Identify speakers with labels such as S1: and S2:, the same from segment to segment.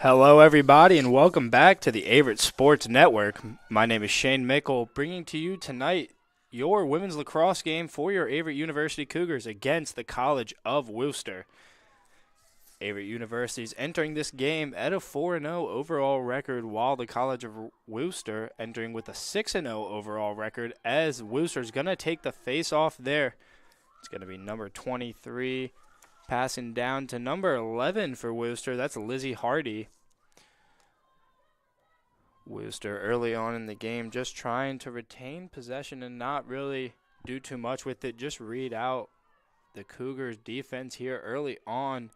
S1: Hello, everybody, and welcome back to the Averett Sports Network. My name is Shane Mickle, bringing to you tonight your women's lacrosse game for your Averett University Cougars against the College of Wooster. Averett University is entering this game at a 4-0 overall record, while the College of Wooster entering with a 6-0 overall record, as Wooster's going to take the face-off there. It's going to be number 23. Passing down to number 11 for Wooster. That's Lizzie Hardy. Wooster early on in the game just trying to retain possession and not really do too much with it. Just read out the Cougars defense here early on,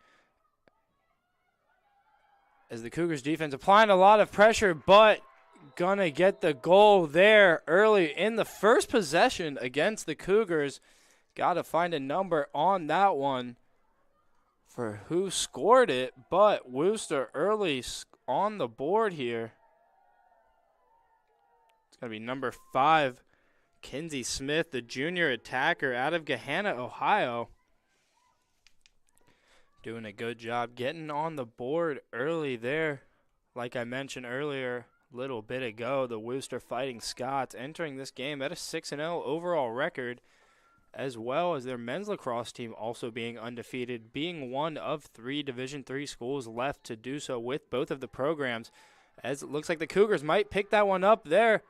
S1: as the Cougars defense applying a lot of pressure, but gonna get the goal there early in the first possession against the Cougars. Got to find a number on that one for who scored it, but Wooster early on the board here. It's going to be number 5, Kinsey Smith, the junior attacker out of Gahanna, Ohio. Doing a good job getting on the board early there. Like I mentioned earlier, a little bit ago, the Wooster Fighting Scots entering this game at a 6-0 overall record, as well as their men's lacrosse team also being undefeated, being one of 3 Division III schools left to do so with both of the programs, as it looks like the Cougars might pick that one up there.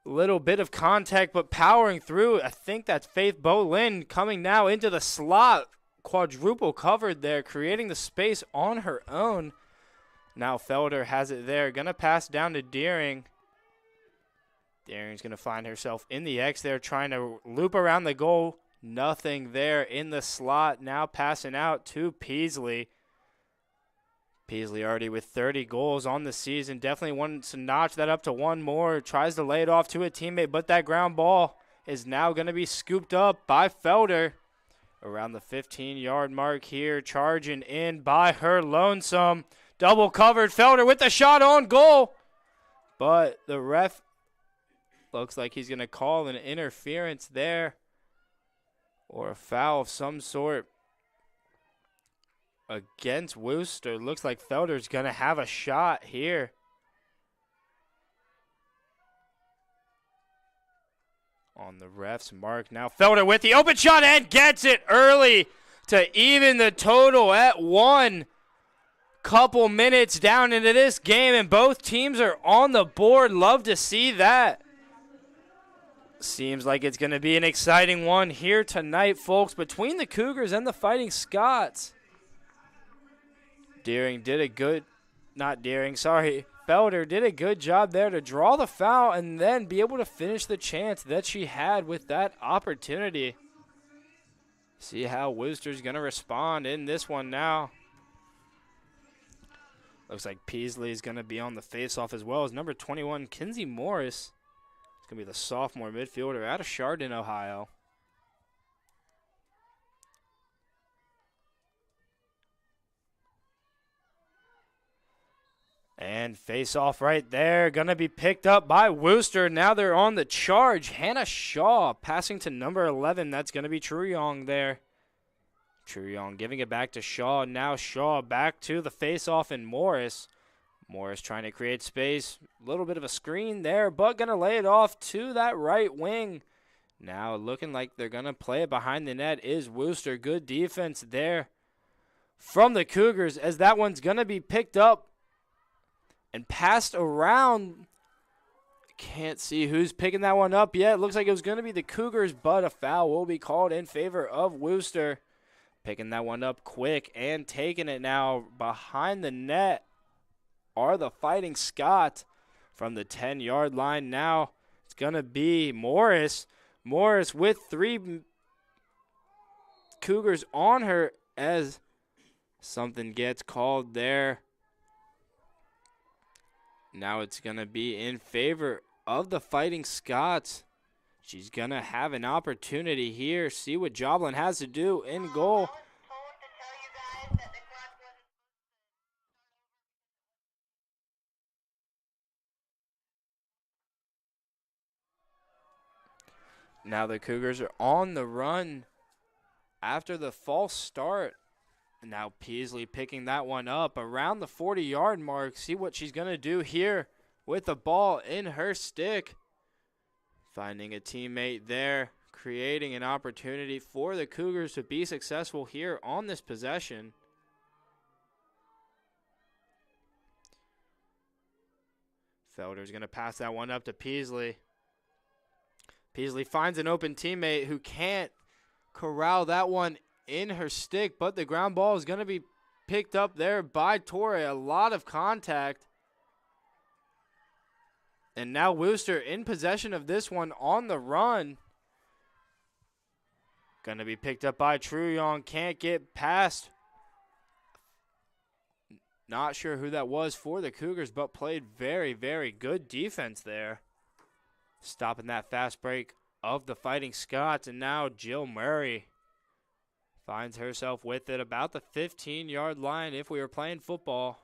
S1: Little bit of contact, but powering through. I think that's Faith Bolin coming now into the slot. Quadruple covered there, creating the space on her own. Now Felder has it there. Going to pass down to Deering. Deering's going to find herself in the X there, trying to loop around the goal. Nothing there in the slot. Now passing out to Peasley. Peasley already with 30 goals on the season. Definitely wants to notch that up to one more. Tries to lay it off to a teammate, but that ground ball is now going to be scooped up by Felder. Around the 15-yard mark here, charging in by her lonesome. Double covered, Felder with the shot on goal. But the ref looks like he's going to call an interference there, or a foul of some sort against Wooster. Looks like Felder's going to have a shot here. On the ref's mark now, Felder with the open shot and gets it early to even the total at 1. Couple minutes down into this game, and both teams are on the board. Love to see that. Seems like it's going to be an exciting one here tonight, folks, between the Cougars and the Fighting Scots. Felder did a good job there to draw the foul and then be able to finish the chance that she had with that opportunity. See how Wooster's going to respond in this one now. Looks like Peasley's going to be on the faceoff, as well as number 21, Kinsey Morris. It's going to be the sophomore midfielder out of Chardon, Ohio. And face off right there. Going to be picked up by Wooster. Now they're on the charge. Hannah Shaw passing to number 11. That's going to be Truyong there. Truyong giving it back to Shaw. Now Shaw back to the face off, and Morris. Morris trying to create space. A little bit of a screen there, but going to lay it off to that right wing. Now looking like they're going to play it behind the net is Wooster. Good defense there from the Cougars, as that one's going to be picked up and passed around. Can't see who's picking that one up yet. Looks like it was going to be the Cougars, but a foul will be called in favor of Wooster. Picking that one up quick and taking it now behind the net are the Fighting Scots from the 10-yard line. Now it's going to be Morris. Morris with 3 Cougars on her, as something gets called there. Now it's going to be in favor of the Fighting Scots. She's going to have an opportunity here. See what Joblin has to do in goal. Now the Cougars are on the run after the false start. Now Peasley picking that one up around the 40-yard mark. See what she's going to do here with the ball in her stick. Finding a teammate there, creating an opportunity for the Cougars to be successful here on this possession. Felder's going to pass that one up to Peasley. Peasley finds an open teammate who can't corral that one in her stick, but the ground ball is going to be picked up there by Torre. A lot of contact. And now Wooster in possession of this one on the run. Going to be picked up by Truong. Can't get past. Not sure who that was for the Cougars, but played very, very good defense there. Stopping that fast break of the Fighting Scots. And now Jill Murray finds herself with it about the 15-yard line if we were playing football.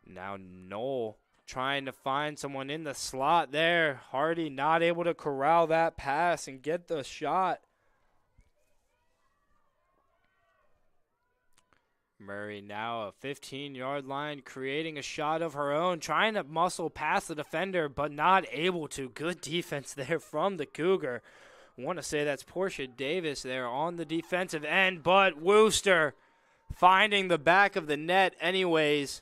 S1: Now Knoll trying to find someone in the slot there. Hardy not able to corral that pass and get the shot. Murray now a 15-yard line, creating a shot of her own, trying to muscle past the defender, but not able to. Good defense there from the Cougar. I want to say that's Portia Davis there on the defensive end, but Wooster finding the back of the net anyways.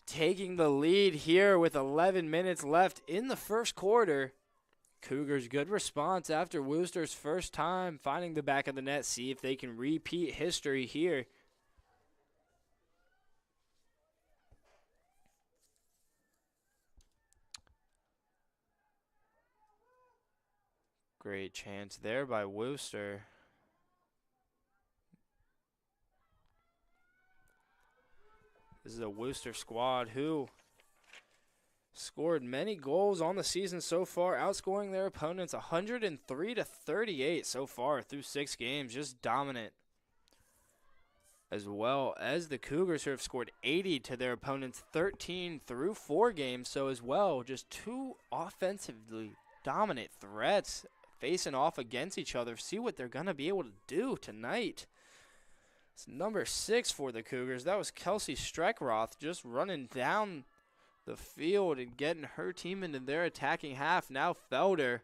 S1: Taking the lead here with 11 minutes left in the first quarter. Cougars good response after Wooster's first time finding the back of the net. See if they can repeat history here. Great chance there by Wooster. This is a Wooster squad who scored many goals on the season so far, outscoring their opponents 103-38 so far through 6 games, just dominant. As well as the Cougars who have scored 80 to their opponents 13 through 4 games, so as well just 2 offensively dominant threats facing off against each other. See what they're going to be able to do tonight. It's number 6 for the Cougars. That was Kelsey Streckroth just running down the field and getting her team into their attacking half. Now Felder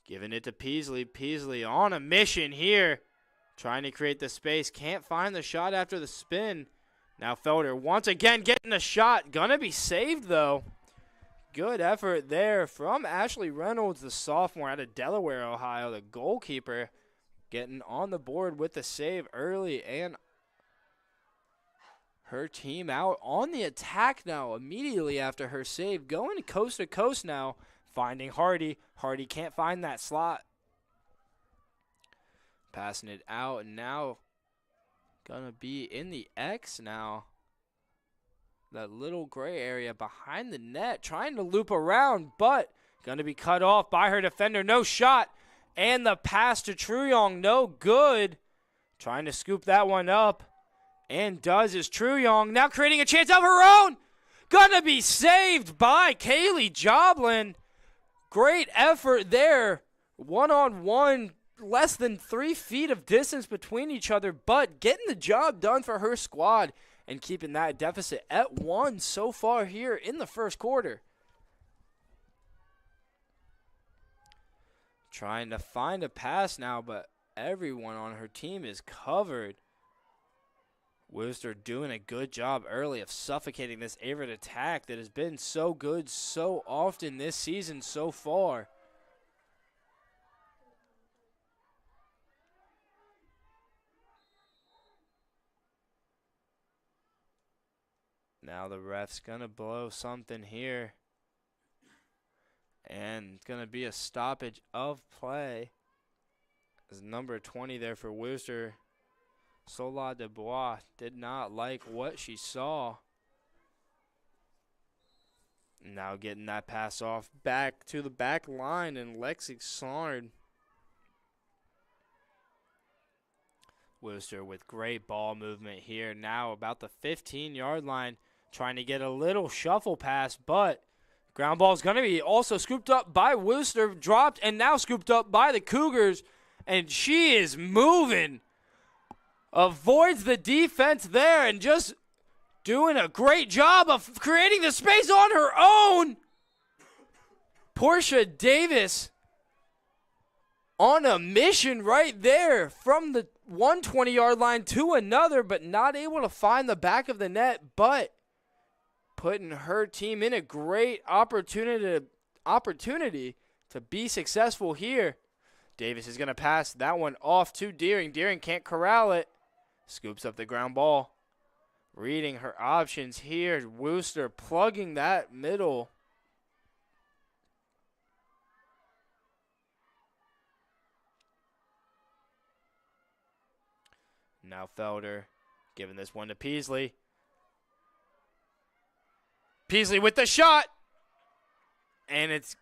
S1: giving it to Peasley. Peasley on a mission here. Trying to create the space. Can't find the shot after the spin. Now Felder once again getting a shot. Gonna be saved though. Good effort there from Ashley Reynolds, the sophomore out of Delaware, Ohio, the goalkeeper. Getting on the board with the save early, and her team out on the attack now immediately after her save. Going to coast now, finding Hardy. Hardy can't find that slot. Passing it out, and now gonna be in the X now. That little gray area behind the net, trying to loop around, but gonna be cut off by her defender. No shot. And the pass to Truong, no good. Trying to scoop that one up. And does is Truong, now creating a chance of her own. Gonna be saved by Kaylee Joblin. Great effort there. One-on-one, less than 3 feet of distance between each other, but getting the job done for her squad and keeping that deficit at 1 so far here in the first quarter. Trying to find a pass now, but everyone on her team is covered. Wooster doing a good job early of suffocating this Averett attack that has been so good so often this season so far. Now the ref's going to blow something here. And it's going to be a stoppage of play. There's number 20 there for Wooster. Sola Dubois did not like what she saw. Now getting that pass off back to the back line, and Lexi Sarn. Wooster with great ball movement here. Now about the 15-yard line, trying to get a little shuffle pass, but Ground ball is going to be also scooped up by Wooster, dropped, and now scooped up by the Cougars. And she is moving. Avoids the defense there and just doing a great job of creating the space on her own. Portia Davis on a mission right there from the 120-yard line to another, but not able to find the back of the net, but putting her team in a great opportunity to be successful here. Davis is going to pass that one off to Deering. Deering can't corral it. Scoops up the ground ball. Reading her options here. Wooster plugging that middle. Now Felder giving this one to Peasley. Peasley with the shot. And it's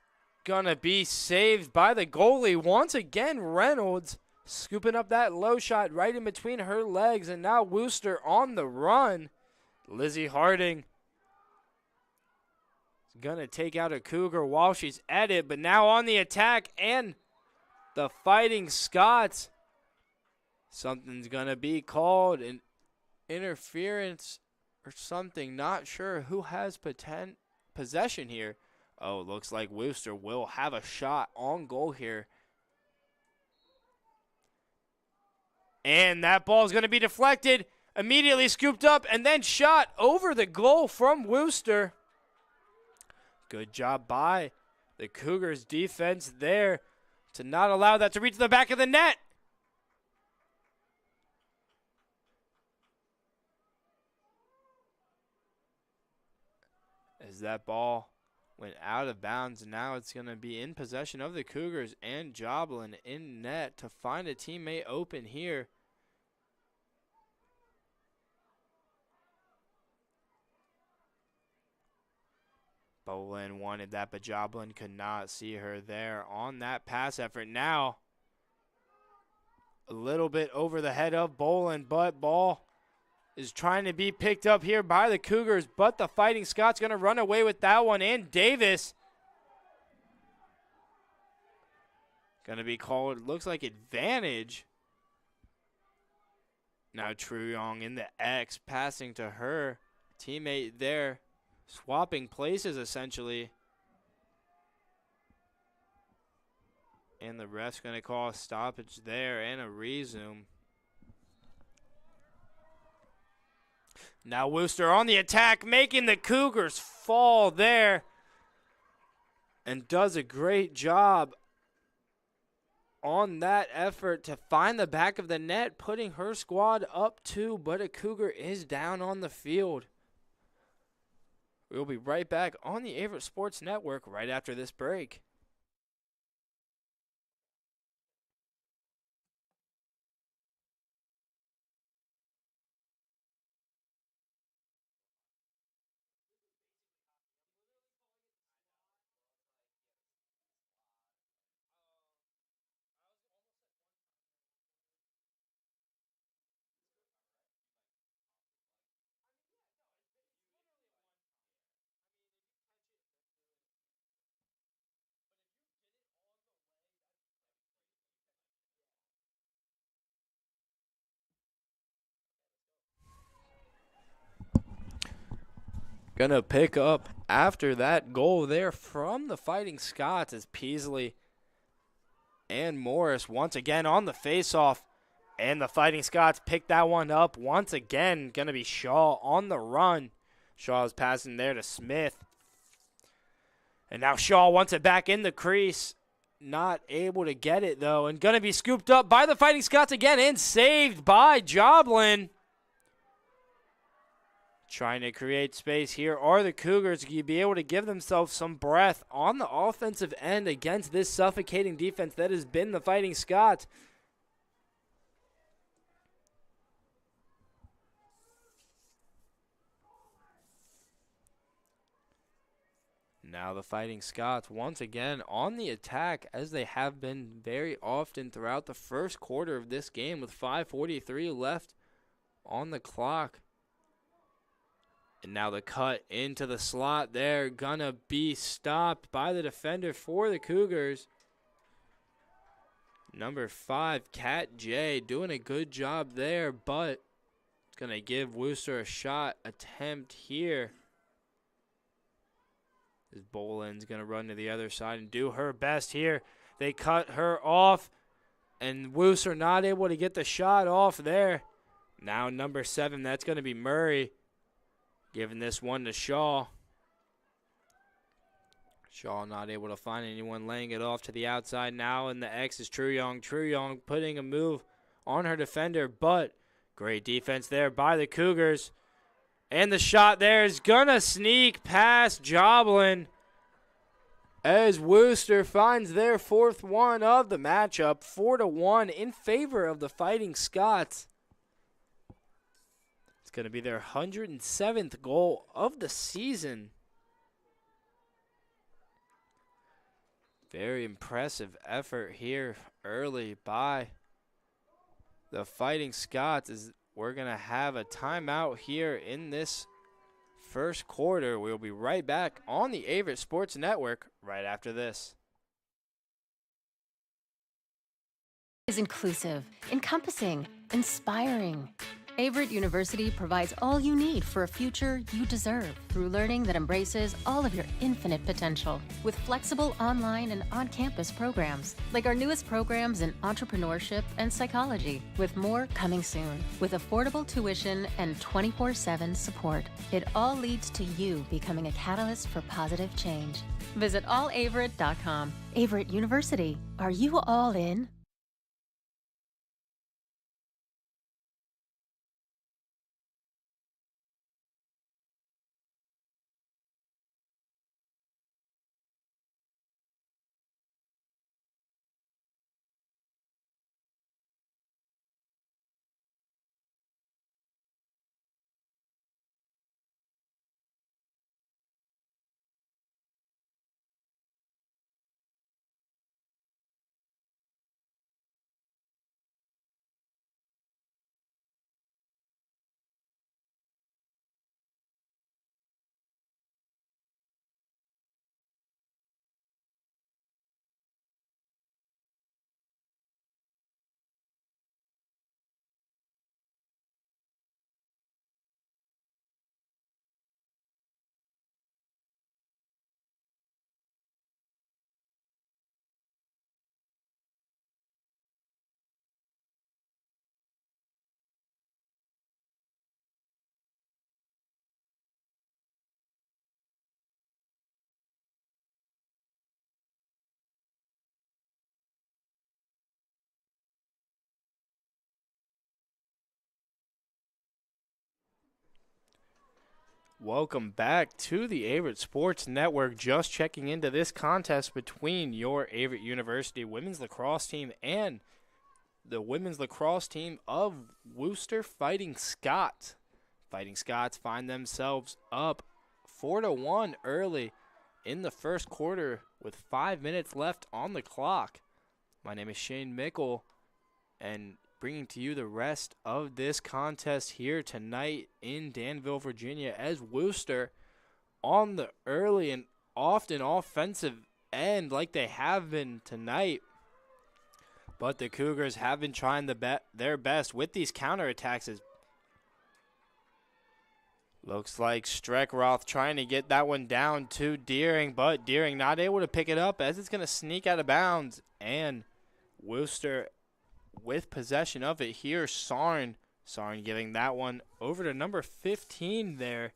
S1: going to be saved by the goalie. Once again, Reynolds scooping up that low shot right in between her legs. And now Wooster on the run. Lizzie Harding is going to take out a Cougar while she's at it. But now on the attack, and the Fighting Scots. Something's going to be called an interference or something. Not sure who has possession here. Oh, looks like Wooster will have a shot on goal here. And that ball is going to be deflected, immediately scooped up, and then shot over the goal from Wooster. Good job by the Cougars defense there to not allow that to reach the back of the net. As that ball went out of bounds, now it's going to be in possession of the Cougars, and Joblin in net to find a teammate open here. Bolin wanted that, but Joblin could not see her there on that pass effort. Now, a little bit over the head of Bolin, but ball is trying to be picked up here by the Cougars, but the Fighting Scots going to run away with that one. And Davis going to be called, looks like advantage. Now Truyong in the X, passing to her teammate there, swapping places essentially. And the ref's going to call a stoppage there and a resume. Now Wooster on the attack, making the Cougars fall there. And does a great job on that effort to find the back of the net, putting her squad up 2, but a Cougar is down on the field. We'll be right back on the Averett Sports Network right after this break. Gonna pick up after that goal there from the Fighting Scots as Peasley and Morris once again on the faceoff. And the Fighting Scots pick that one up once again. Gonna be Shaw on the run. Shaw is passing there to Smith. And now Shaw wants it back in the crease. Not able to get it though. And gonna be scooped up by the Fighting Scots again and saved by Joblin. Trying to create space here are the Cougars. You'd be able to give themselves some breath on the offensive end against this suffocating defense that has been the Fighting Scots. Now the Fighting Scots once again on the attack, as they have been very often throughout the first quarter of this game, with 5:43 left on the clock. And now the cut into the slot there, gonna be stopped by the defender for the Cougars. Number 5, Kat J, doing a good job there, but it's gonna give Wooster a shot attempt here. As Boland's gonna run to the other side and do her best here. They cut her off, and Wooster not able to get the shot off there. Now number 7, that's gonna be Murray, giving this one to Shaw. Shaw not able to find anyone, laying it off to the outside now, and the X is Truyoung. Truyoung putting a move on her defender, but great defense there by the Cougars. And the shot there is gonna sneak past Joblin as Wooster finds their 4th one of the matchup, 4-1 in favor of the Fighting Scots. It's going to be their 107th goal of the season. Very impressive effort here early by the Fighting Scots, as we're going to have a timeout here in this first quarter. We'll be right back on the Averett Sports Network right after this.
S2: Is inclusive, encompassing, inspiring. Averett University provides all you need for a future you deserve through learning that embraces all of your infinite potential with flexible online and on-campus programs like our newest programs in entrepreneurship and psychology, with more coming soon. With affordable tuition and 24/7 support, it all leads to you becoming a catalyst for positive change. Visit allaverett.com. Averett University. Are you all in?
S1: Welcome back to the Averett Sports Network. Just checking into this contest between your Averett University women's lacrosse team and the women's lacrosse team of Wooster Fighting Scots. Fighting Scots find themselves up 4-1 early in the first quarter with 5 minutes left on the clock. My name is Shane Mickle, and bringing to you the rest of this contest here tonight in Danville, Virginia, as Wooster on the early and often offensive end like they have been tonight. But the Cougars have been trying their best with these counterattacks. Looks like Streckroth trying to get that one down to Deering, but Deering not able to pick it up as it's going to sneak out of bounds. And Wooster with possession of it here. Sarn giving that one over to number 15 there.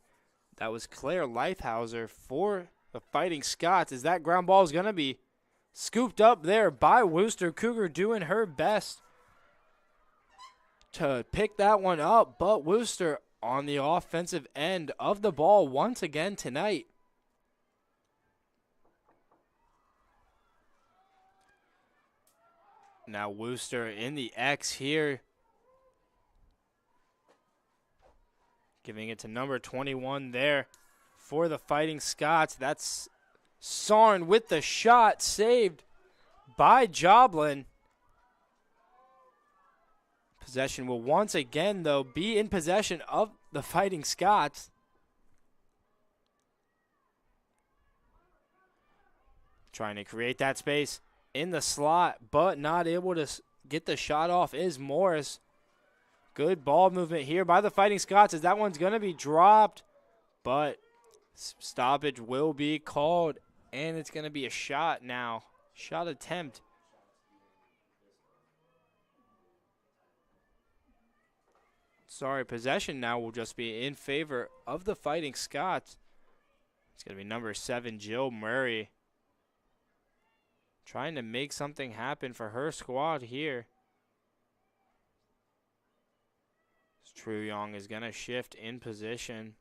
S1: That was Claire Leithauser for the Fighting Scots, as that ground ball is going to be scooped up there by Wooster. Cougar doing her best to pick that one up, but Wooster on the offensive end of the ball once again tonight. Now Wooster in the X here, giving it to number 21 there for the Fighting Scots. That's Sarn with the shot, saved by Joblin. Possession will once again, though, be in possession of the Fighting Scots. Trying to create that space in the slot, but not able to get the shot off is Morris. Good ball movement here by the Fighting Scots as that one's going to be dropped, but stoppage will be called, and it's going to be a shot now. Shot attempt. Sorry, possession now will just be in favor of the Fighting Scots. It's going to be number 7, Jill Murray, trying to make something happen for her squad here. True Young is going to shift in position.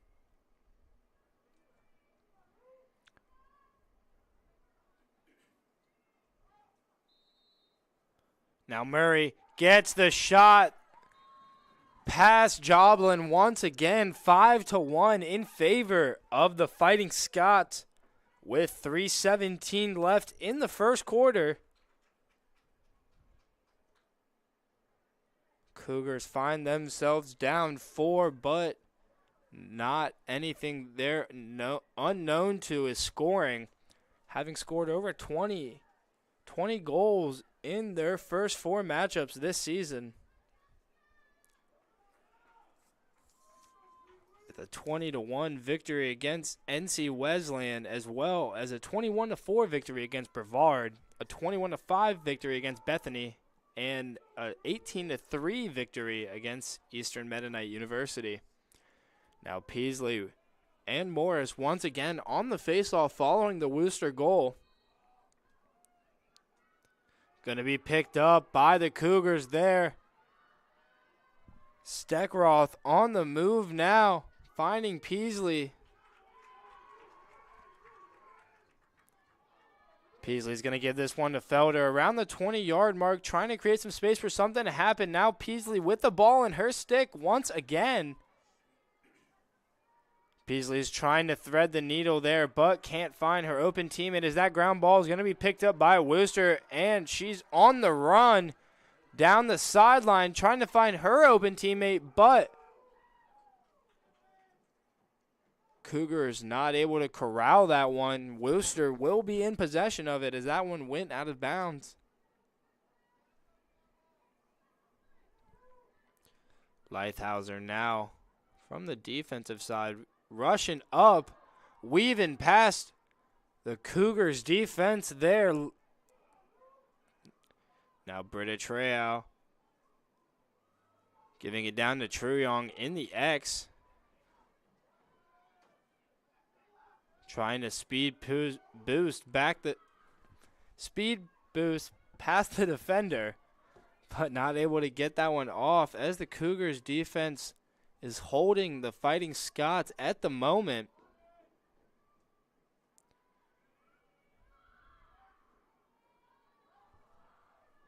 S1: Now Murray gets the shot past Joblin once again, 5-1 in favor of the Fighting Scots with 3:17 left in the first quarter. Cougars find themselves down 4, but not anything there unknown to is scoring, having scored over 20 goals in their first 4 matchups this season. With a 20-1 victory against NC Wesleyan, as well as a 21-4 victory against Brevard, a 21-5 victory against Bethany, and an 18-3 victory against Eastern Mennonite University. Now Peasley and Morris once again on the faceoff following the Wooster goal. Going to be picked up by the Cougars there. Steckroth on the move now, finding Peasley. Peasley's going to give this one to Felder around the 20-yard mark, trying to create some space for something to happen. Now Peasley with the ball in her stick once again. Peasley's trying to thread the needle there, but can't find her open teammate as that ground ball is going to be picked up by Wooster, and she's on the run down the sideline trying to find her open teammate, but Cougars not able to corral that one. Wooster will be in possession of it as that one went out of bounds. Leithauser now from the defensive side, rushing up, weaving past the Cougars defense there. Now Britta Trejo giving it down to Truyong in the X. Trying to boost past the defender, but not able to get that one off as the Cougars defense is holding the Fighting Scots at the moment.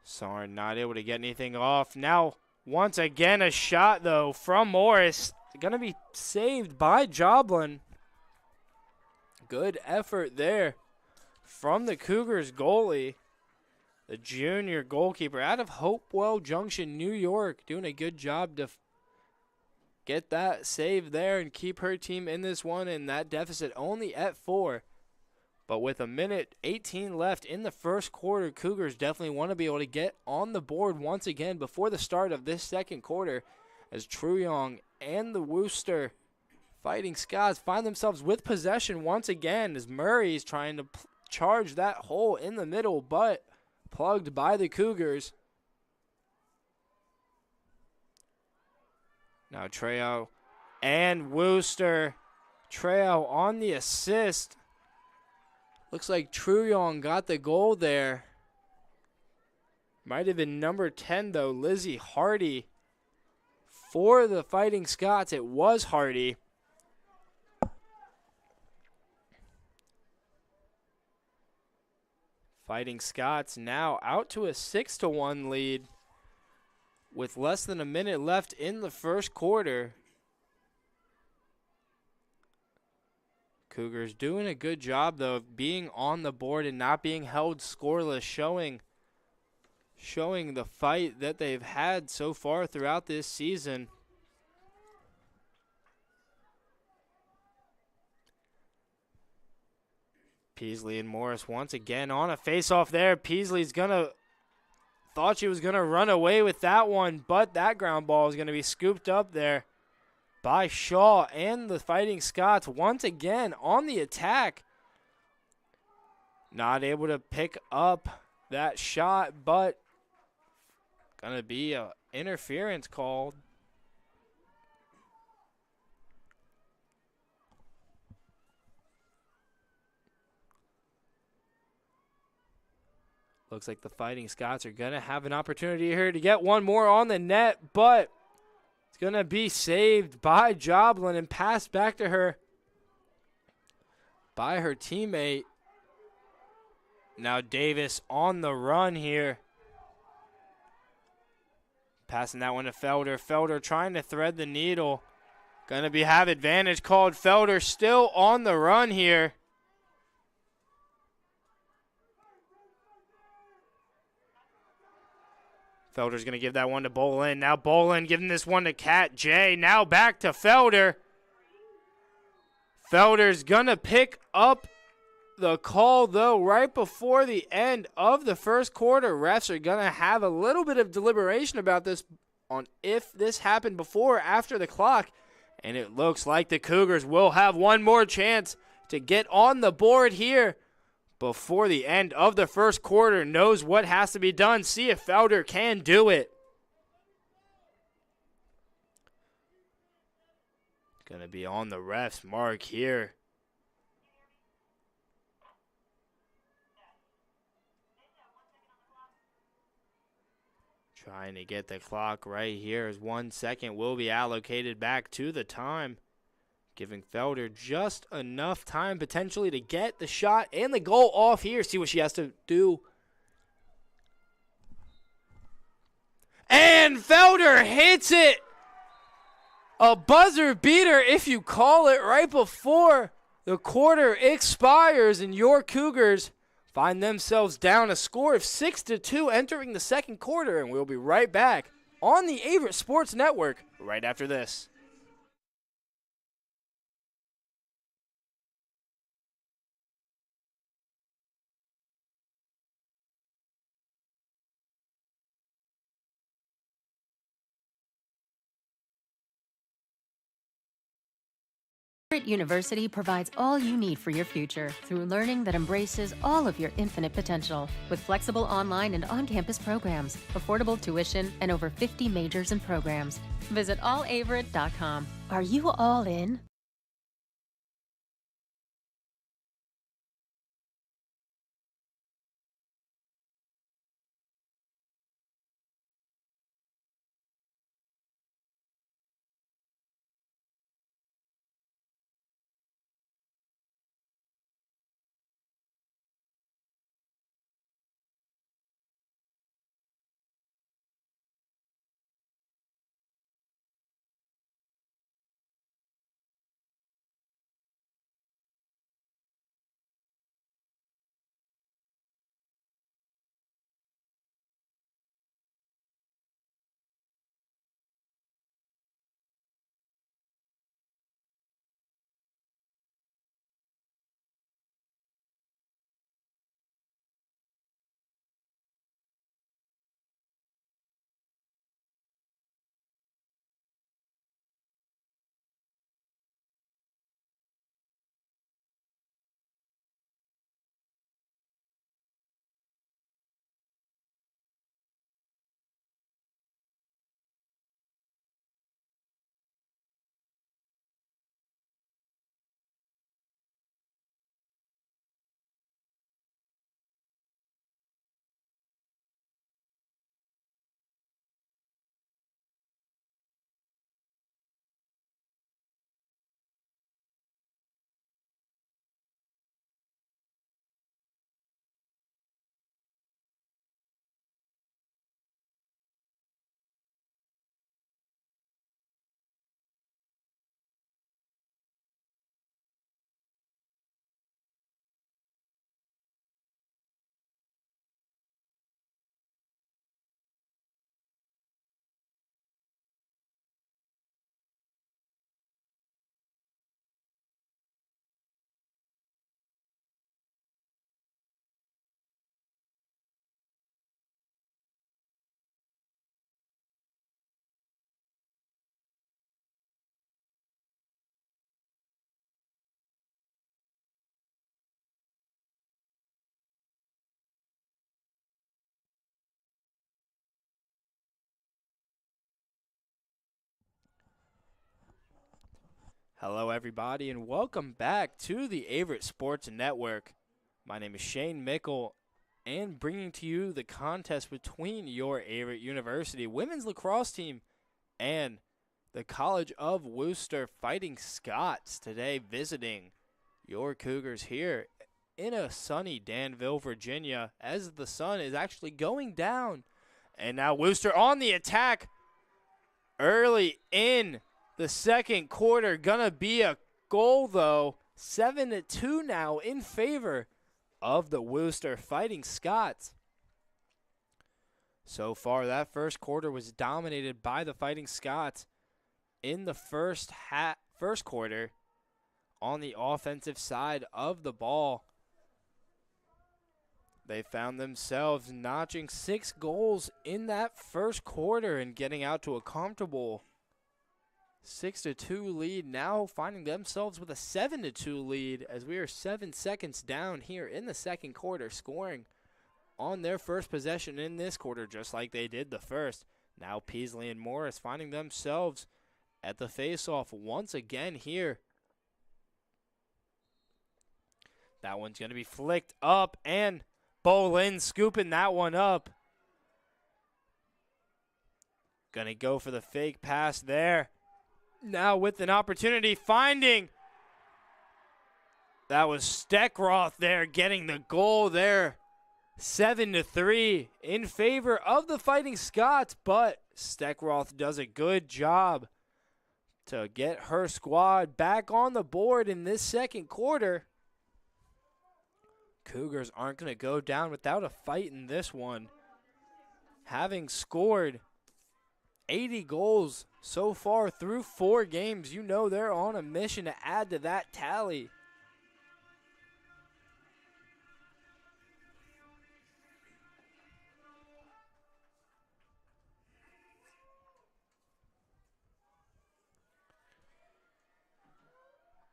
S1: Sarn not able to get anything off. Now, once again, a shot, though, from Morris. Going to be saved by Joblin. Good effort there from the Cougars goalie, the junior goalkeeper out of Hopewell Junction, New York, doing a good job to get that save there and keep her team in this one, and that deficit only at 4. But with a minute 18 left in the first quarter, Cougars definitely want to be able to get on the board once again before the start of this second quarter, as Truyong and the Wooster Fighting Scots find themselves with possession once again as Murray's trying to charge that hole in the middle, but plugged by the Cougars. Now Trejo and Wooster. Trejo on the assist. Looks like Truyong got the goal there. Might have been number 10, though, Lizzie Hardy. For the Fighting Scots, it was Hardy. Fighting Scots now out to a 6-1 lead with less than a minute left in the first quarter. Cougars doing a good job, though, of being on the board and not being held scoreless, showing the fight that they've had so far throughout this season. Peasley and Morris once again on a face-off there. Peasley's thought she was gonna run away with that one, but that ground ball is gonna be scooped up there by Shaw, and the Fighting Scots once again on the attack. Not able to pick up that shot, but gonna be a interference called. Looks like the Fighting Scots are going to have an opportunity here to get one more on the net, but it's going to be saved by Joblin and passed back to her by her teammate. Now Davis on the run here. Passing that one to Felder. Felder trying to thread the needle. Going to have advantage called. Felder still on the run here. Felder's going to give that one to Bolin. Now Bolin giving this one to Kat J. Now back to Felder. Felder's going to pick up the call, though, right before the end of the first quarter. Refs are going to have a little bit of deliberation about this on if this happened before or after the clock. And it looks like the Cougars will have one more chance to get on the board here before the end of the first quarter. Knows what has to be done. See if Felder can do it. Going to be on the ref's mark here. Trying to get the clock right here as 1 second will be allocated back to the time. Giving Felder just enough time potentially to get the shot and the goal off here. See what she has to do. And Felder hits it. A buzzer beater, if you call it, right before the quarter expires, and your Cougars find themselves down a score of 6-2 entering the second quarter. And we'll be right back on the Averett Sports Network right after this.
S2: Averett University provides all you need for your future through learning that embraces all of your infinite potential. With flexible online and on-campus programs, affordable tuition, and over 50 majors and programs. Visit allaverett.com. Are you all in?
S1: Hello, everybody, and welcome back to the Averett Sports Network. My name is Shane Mickle, and bringing to you the contest between your Averett University women's lacrosse team and the College of Wooster Fighting Scots today, visiting your Cougars here in a sunny Danville, Virginia, as the sun is actually going down. And now Wooster on the attack early in the second quarter. Gonna be a goal, though. 7-2 now in favor of the Wooster Fighting Scots. So far, that first quarter was dominated by the Fighting Scots. In the first quarter, on the offensive side of the ball, they found themselves notching 6 goals in that first quarter and getting out to a comfortable 6-2 lead, now finding themselves with a 7-2 lead as we are 7 seconds down here in the second quarter, scoring on their first possession in this quarter just like they did the first. Now Peasley and Morris finding themselves at the face-off once again here. That one's going to be flicked up, and Bolin scooping that one up. Going to go for the fake pass there. Now with an opportunity, finding. That was Steckroth there getting the goal there. 7-3 in favor of the Fighting Scots, but Steckroth does a good job to get her squad back on the board in this second quarter. Cougars aren't going to go down without a fight in this one. Having scored 80 goals so far through 4 games, you know they're on a mission to add to that tally.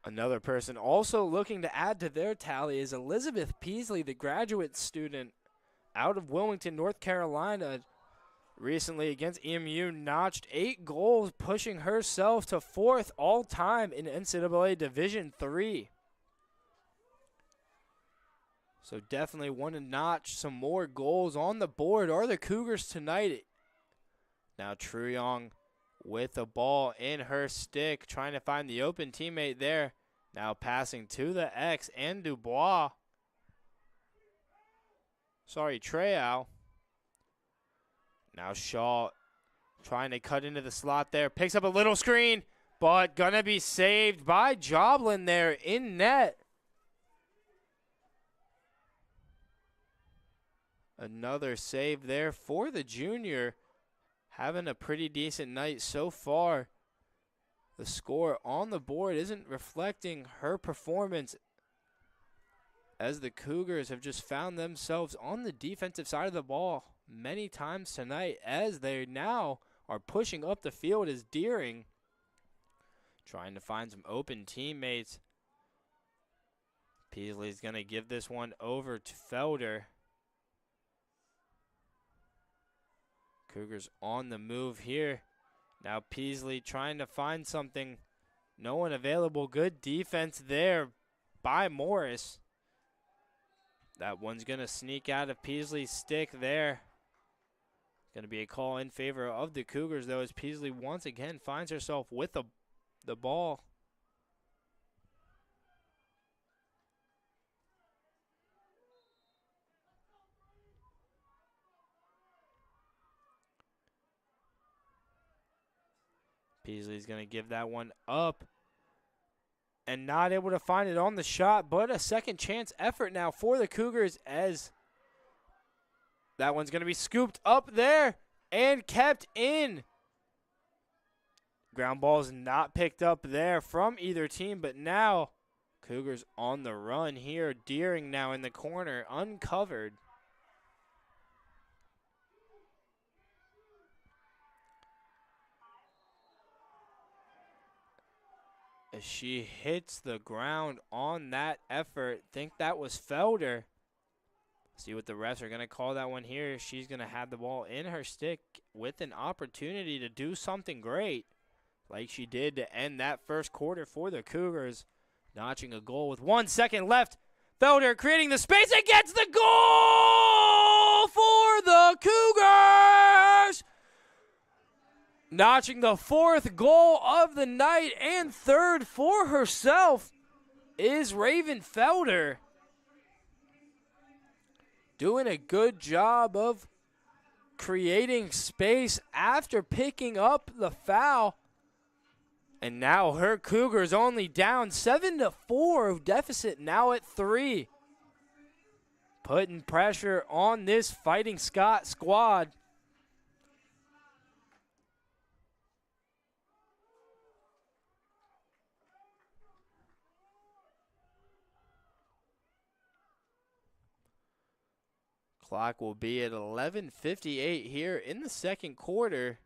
S1: Another person also looking to add to their tally is Elizabeth Peasley, the graduate student out of Wilmington, North Carolina. Recently against EMU, notched 8 goals, pushing herself to 4th all-time in NCAA Division III. So definitely want to notch some more goals on the board. Are the Cougars tonight? Now Truyong with the ball in her stick, trying to find the open teammate there. Now passing to the X and Dubois. Treau. Now Shaw trying to cut into the slot there. Picks up a little screen, but gonna be saved by Joblin there in net. Another save there for the junior. Having a pretty decent night so far. The score on the board isn't reflecting her performance, as the Cougars have just found themselves on the defensive side of the ball many times tonight, as they now are pushing up the field as Deering trying to find some open teammates. Peasley's going to give this one over to Felder. Cougars on the move here. Now Peasley trying to find something. No one available. Good defense there by Morris. That one's going to sneak out of Peasley's stick there. Going to be a call in favor of the Cougars, though, as Peasley once again finds herself with the ball. Peasley's going to give that one up and not able to find it on the shot, but a second chance effort now for the Cougars, as that one's going to be scooped up there and kept in. Ground ball is not picked up there from either team, but now Cougars on the run here. Deering now in the corner, uncovered. As she hits the ground on that effort. Think that was Felder. See what the refs are going to call that one here. She's going to have the ball in her stick with an opportunity to do something great. like she did to end that first quarter for the Cougars. Notching a goal with 1 second left. Felder creating the space and gets the goal for the Cougars! Notching the 4th goal of the night and 3rd for herself is Raven Felder. Doing a good job of creating space after picking up the foul. And now her Cougars only down 7-4, deficit now at 3. Putting pressure on this Fighting Scott squad. Clock will be at 11:58 here in the second quarter.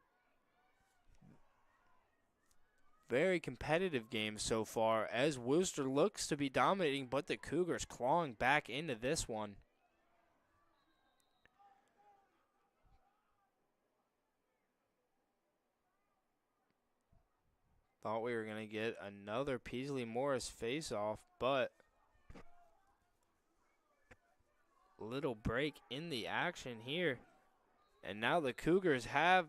S1: Very competitive game so far as Wooster looks to be dominating, but the Cougars clawing back into this one. Thought we were going to get another Peasley Morris face-off, but little break in the action here. And now the Cougars have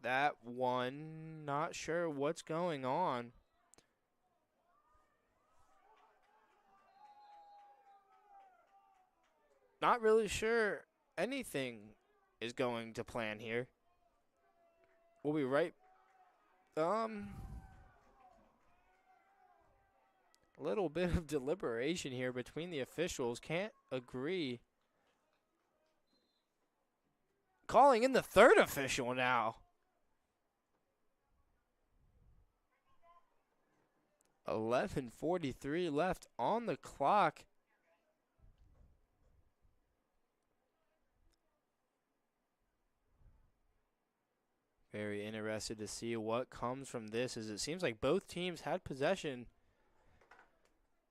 S1: that one. Not sure what's going on. Not really sure anything is going to plan here. We'll be right. A little bit of deliberation here between the officials. Can't agree. Calling in the 3rd official now. 11:43 left on the clock. Very interested to see what comes from this, as it seems like both teams had possession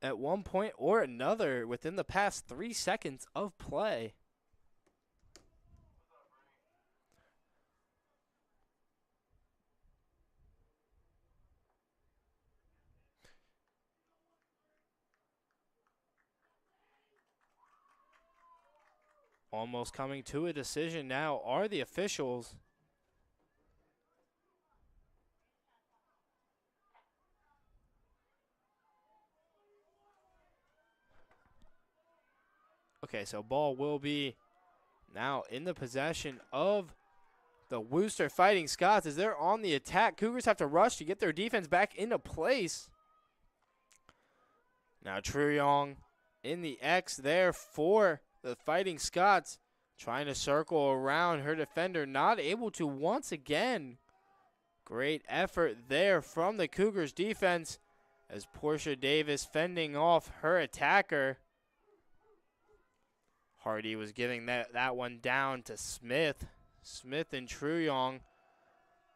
S1: at one point or another within the past 3 seconds of play. Almost coming to a decision now are the officials. Okay, so ball will be now in the possession of the Wooster Fighting Scots as they're on the attack. Cougars have to rush to get their defense back into place. Now Truyong in the X there for the Fighting Scots, trying to circle around her defender, not able to once again. Great effort there from the Cougars defense as Portia Davis fending off her attacker. Hardy was giving that one down to Smith. Smith and Truyong.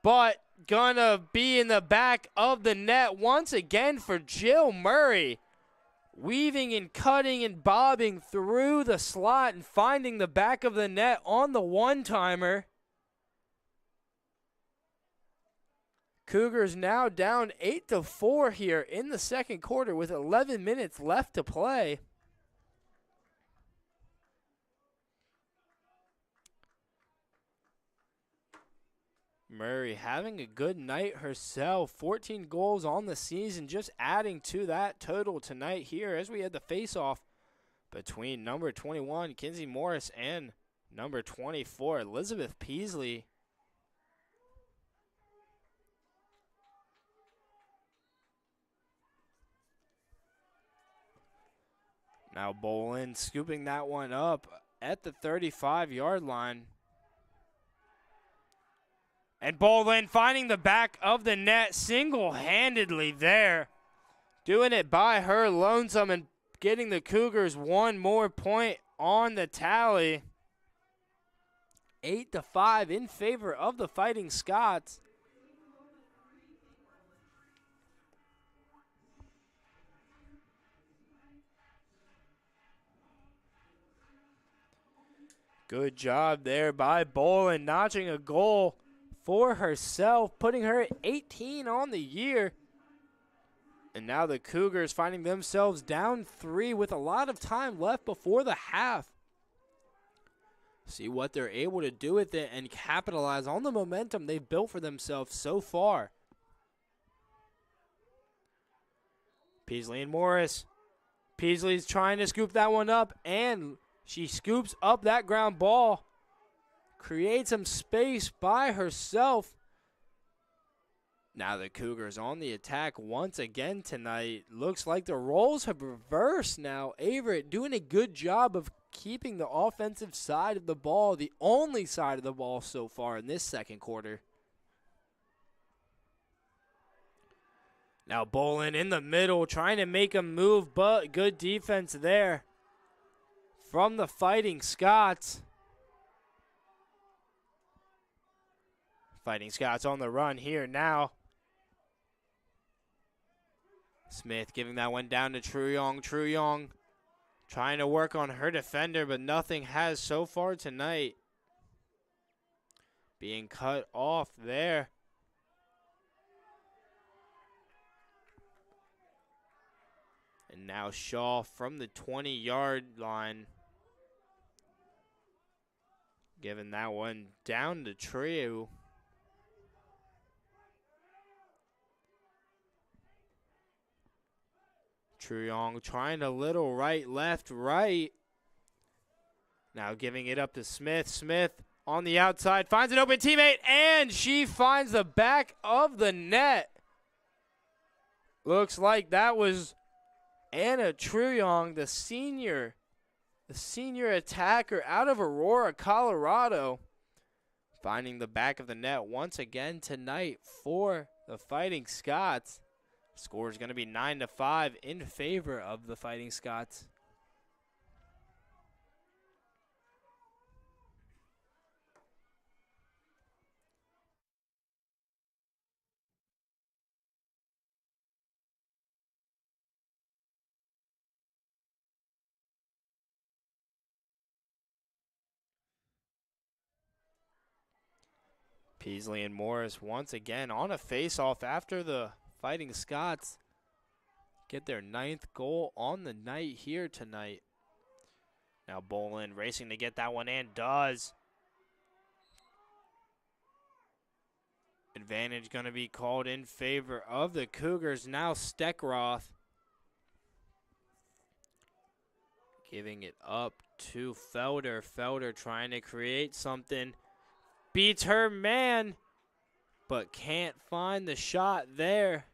S1: But gonna be in the back of the net once again for Jill Murray. Weaving and cutting and bobbing through the slot and finding the back of the net on the one-timer. Cougars now down 8-4 here in the second quarter with 11 minutes left to play. Murray having a good night herself. 14 goals on the season, just adding to that total tonight here as we had the face-off between number 21, Kinsey Morris, and number 24, Elizabeth Peasley. Now Bolin scooping that one up at the 35-yard line. And Bolin finding the back of the net single-handedly there. Doing it by her lonesome and getting the Cougars one more point on the tally. 8-5 in favor of the Fighting Scots. Good job there by Bolin, notching a goal for herself, putting her at 18 on the year. And now the Cougars finding themselves down 3 with a lot of time left before the half. See what they're able to do with it and capitalize on the momentum they've built for themselves so far. Peasley and Morris. Peasley's trying to scoop that one up, and she scoops up that ground ball. Creates some space by herself. Now the Cougars on the attack once again tonight. Looks like the roles have reversed now. Averett doing a good job of keeping the offensive side of the ball, the only side of the ball so far in this second quarter. Now Bolin in the middle, trying to make a move, but good defense there from the Fighting Scots. Fighting Scots on the run here now. Smith giving that one down to Truyong. Truyong trying to work on her defender, but nothing has so far tonight. Being cut off there. And now Shaw from the 20-yard line. Giving that one down to Trieu. Truyong trying a little right, left, right. Now giving it up to Smith. Smith on the outside finds an open teammate, and she finds the back of the net. Looks like that was Anna Truyong, the senior attacker out of Aurora, Colorado, finding the back of the net once again tonight for the Fighting Scots. Score is going to be 9-5 in favor of the Fighting Scots. Peasley and Morris once again on a face-off after the Fighting Scots get their 9th goal on the night here tonight. Now Bolin racing to get that one in, does. Advantage going to be called in favor of the Cougars. Now Steckroth giving it up to Felder. Felder trying to create something. Beats her man, but can't find the shot there.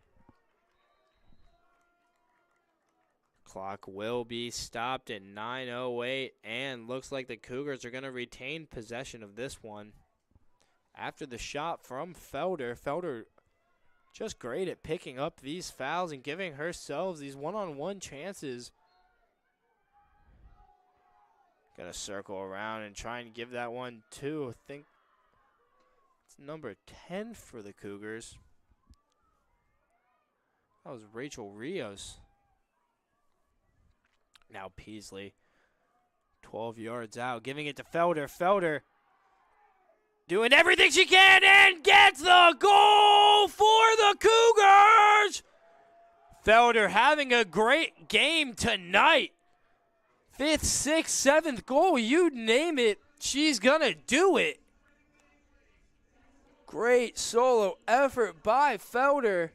S1: Clock will be stopped at 9:08, and looks like the Cougars are going to retain possession of this one. After the shot from Felder, Felder just great at picking up these fouls and giving herself these one-on-one chances. Going to circle around and try and give that one to, I think, number 10 for the Cougars. That was Rachel Rios. Now Peasley, 12 yards out, giving it to Felder. Felder doing everything she can and gets the goal for the Cougars. Felder having a great game tonight. 5th, 6th, 7th goal, you name it, she's going to do it. Great solo effort by Felder.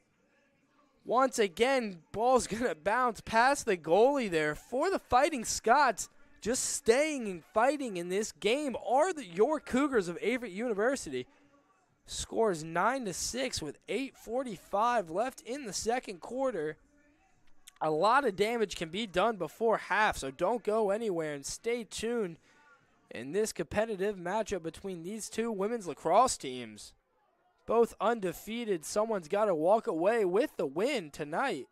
S1: Once again, ball's going to bounce past the goalie there for the Fighting Scots. Just staying and fighting in this game are your Cougars of Averett University. Scores 9-6 with 8:45 left in the second quarter. A lot of damage can be done before half, so don't go anywhere and stay tuned in this competitive matchup between these two women's lacrosse teams. Both undefeated. Someone's got to walk away with the win tonight.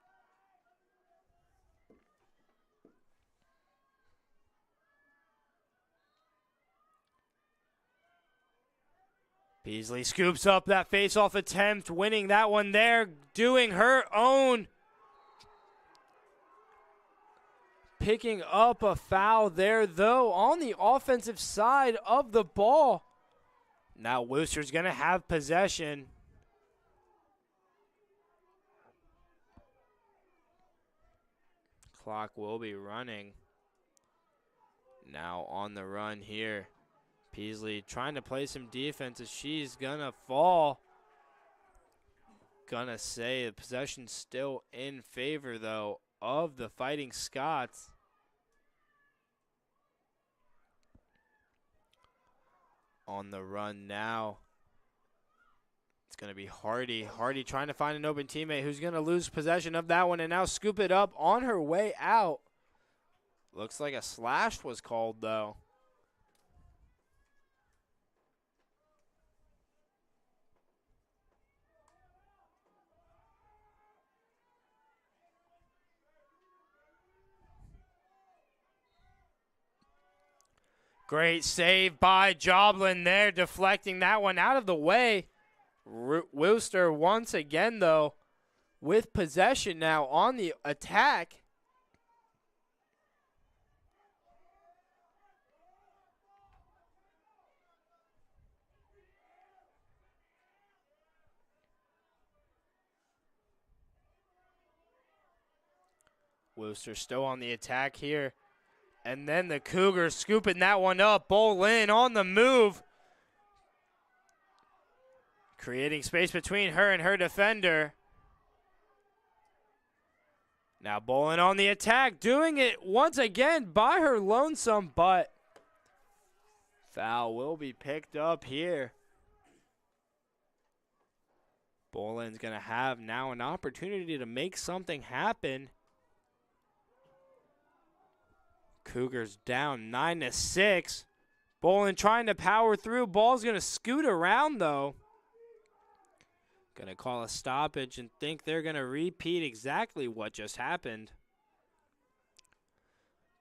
S1: Peasley scoops up that face-off attempt, winning that one there, doing her own. Picking up a foul there, though, on the offensive side of the ball. Now Wooster's going to have possession. Clock will be running. Now on the run here. Peasley trying to play some defense as she's going to fall. Gonna say the possession's still in favor, though, of the Fighting Scots. On the run now. It's going to be Hardy. Hardy trying to find an open teammate who's going to lose possession of that one and now scoop it up on her way out. Looks like a slash was called, though. Great save by Joblin there, deflecting that one out of the way. Wooster once again, though, with possession now on the attack. Wooster still on the attack here. And then the Cougars scooping that one up. Bolin on the move. Creating space between her and her defender. Now Bolin on the attack. Doing it once again by her lonesome, but foul will be picked up here. Bolin's going to have now an opportunity to make something happen. Cougars down 9-6. Bolin trying to power through. Ball's going to scoot around, though. Going to call a stoppage and think they're going to repeat exactly what just happened.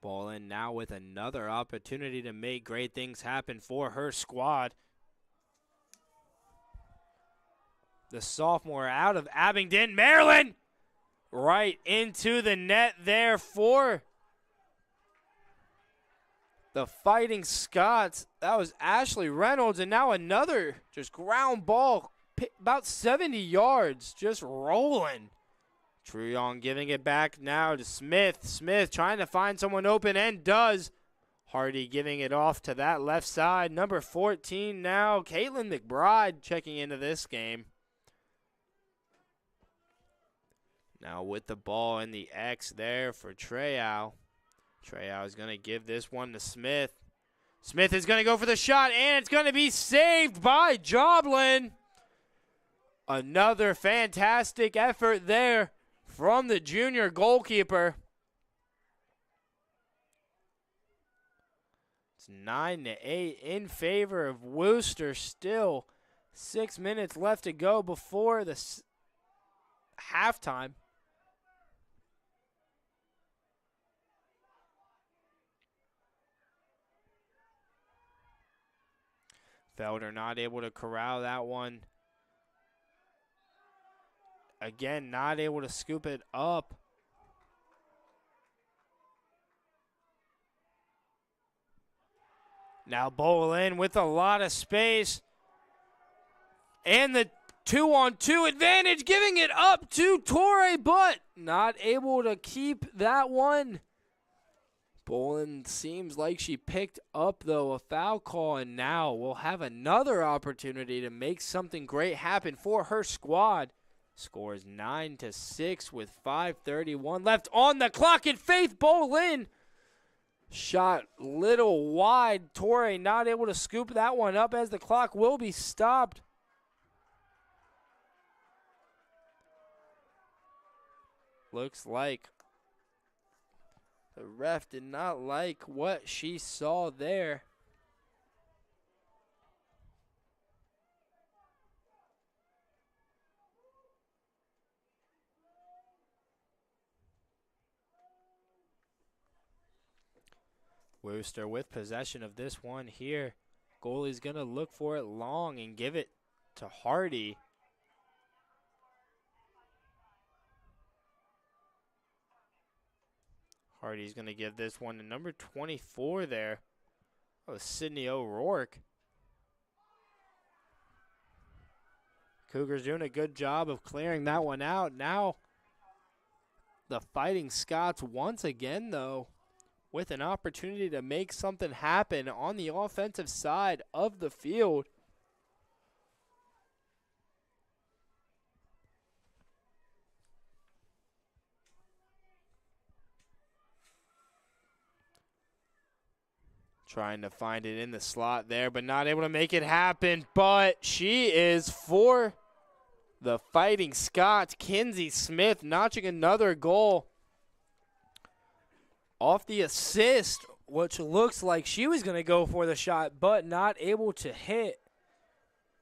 S1: Bolin now with another opportunity to make great things happen for her squad. The sophomore out of Abingdon, Maryland. Right into the net there for the Fighting Scots. That was Ashley Reynolds, and now another just ground ball, about 70 yards, just rolling. Truyon giving it back now to Smith. Smith trying to find someone open and does. Hardy giving it off to that left side. Number 14 now, Caitlin McBride checking into this game. Now with the ball in the X there for Treyow. Treyow is going to give this one to Smith. Smith is going to go for the shot, and it's going to be saved by Joblin. Another fantastic effort there from the junior goalkeeper. It's 9-8 in favor of Wooster. Still 6 minutes left to go before the halftime. Felder not able to corral that one. Again, not able to scoop it up. Now Bolin with a lot of space. And the 2-on-2 advantage, giving it up to Torrey, but not able to keep that one. Bolin seems like she picked up, though, a foul call, and now we'll have another opportunity to make something great happen for her squad. Scores 9-6 with 5:31 left on the clock, and Faith Bolin shot little wide. Torrey not able to scoop that one up as the clock will be stopped. Looks like the ref did not like what she saw there. Wooster with possession of this one here. Goalie's going to look for it long and give it to Hardy. Hardy's going to give this one to number 24 there. That was Sydney O'Rourke. Cougars doing a good job of clearing that one out. Now the Fighting Scots once again, though, with an opportunity to make something happen on the offensive side of the field. Trying to find it in the slot there, but not able to make it happen. But she is for the Fighting Scots. Kinsey Smith notching another goal off the assist, which looks like she was going to go for the shot, but not able to hit.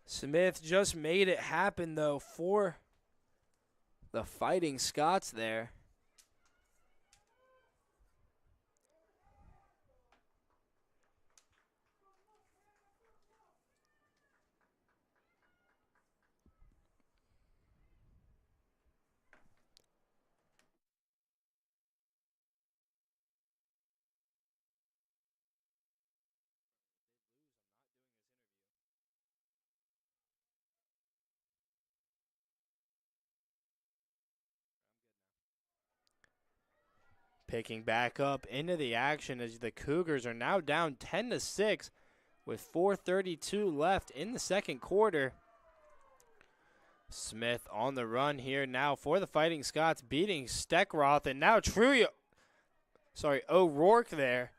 S1: Smith just made it happen, though, for the Fighting Scots there. Picking back up into the action as the Cougars are now down 10-6 with 4:32 left in the second quarter. Smith on the run here now for the Fighting Scots, beating Steckroth, and now O'Rourke there.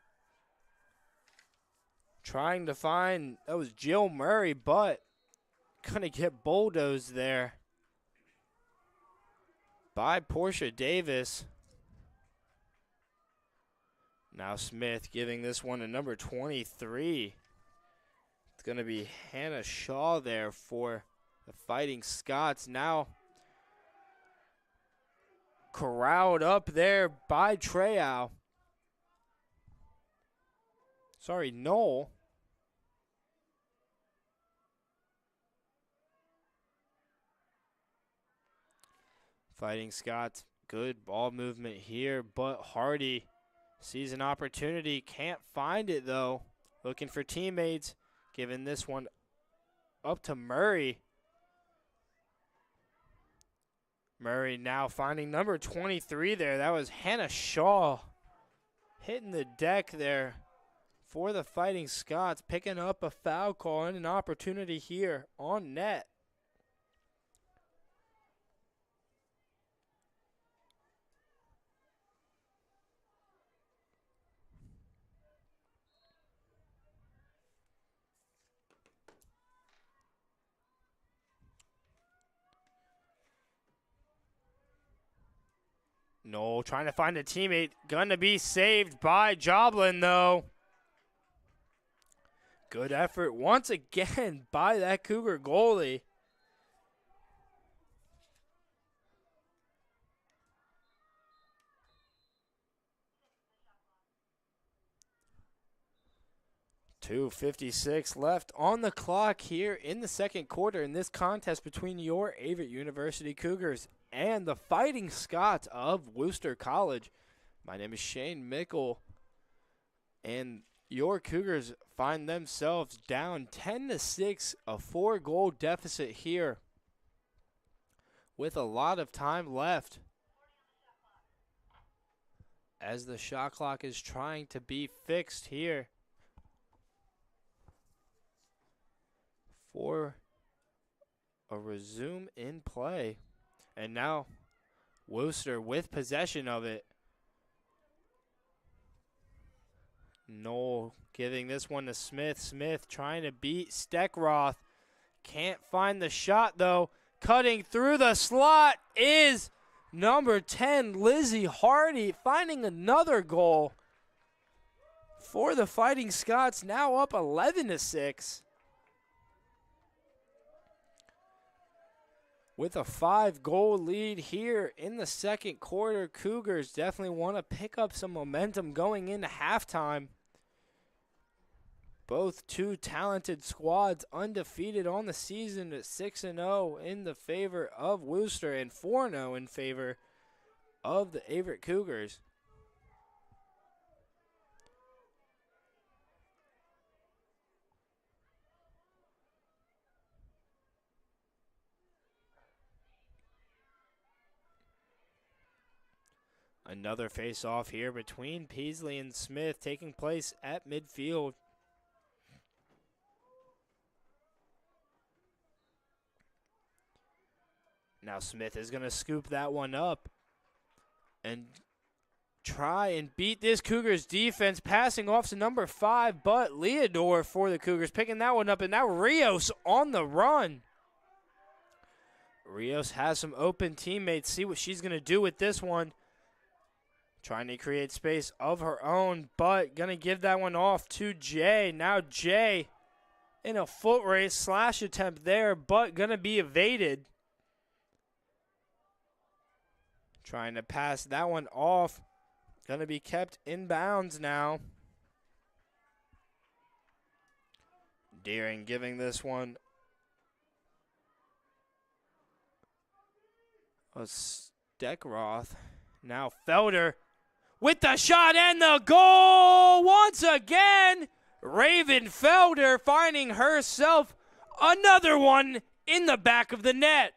S1: Trying to find, that was Jill Murray, but gonna get bulldozed there by Portia Davis. Now Smith giving this one to number 23. It's going to be Hannah Shaw there for the Fighting Scots. Now corralled up there by Noel. Fighting Scots, good ball movement here, but Hardy sees an opportunity, can't find it though. Looking for teammates, giving this one up to Murray. Murray now finding number 23 there. That was Hannah Shaw hitting the deck there for the Fighting Scots, picking up a foul call and an opportunity here on net. No, trying to find a teammate. Gonna be saved by Joblin, though. Good effort once again by that Cougar goalie. .256 left on the clock here in the second quarter in this contest between your Averett University Cougars and the Fighting Scots of Wooster College. My name is Shane Mickle, and your Cougars find themselves down 10-6, a 4-goal deficit here with a lot of time left as the shot clock is trying to be fixed here for a resume in play. And now Wooster with possession of it. Noel giving this one to Smith. Smith trying to beat Steckroth. Can't find the shot, though. Cutting through the slot is number 10, Lizzie Hardy, finding another goal for the Fighting Scots, now up 11-6. With a 5-goal lead here in the second quarter, Cougars definitely want to pick up some momentum going into halftime. Both two talented squads undefeated on the season at 6-0 in the favor of Wooster and 4-0 in favor of the Averett Cougars. Another face-off here between Peasley and Smith taking place at midfield. Now Smith is going to scoop that one up and try and beat this Cougars defense, passing off to number 5, but Leodore for the Cougars picking that one up, and now Rios on the run. Rios has some open teammates. See what she's going to do with this one. Trying to create space of her own, but going to give that one off to Jay. Now Jay in a foot race slash attempt there, but going to be evaded. Trying to pass that one off. Going to be kept in bounds now. Deering giving this one a Steckroth. Now Felder with the shot and the goal once again. Raven Felder finding herself another one in the back of the net.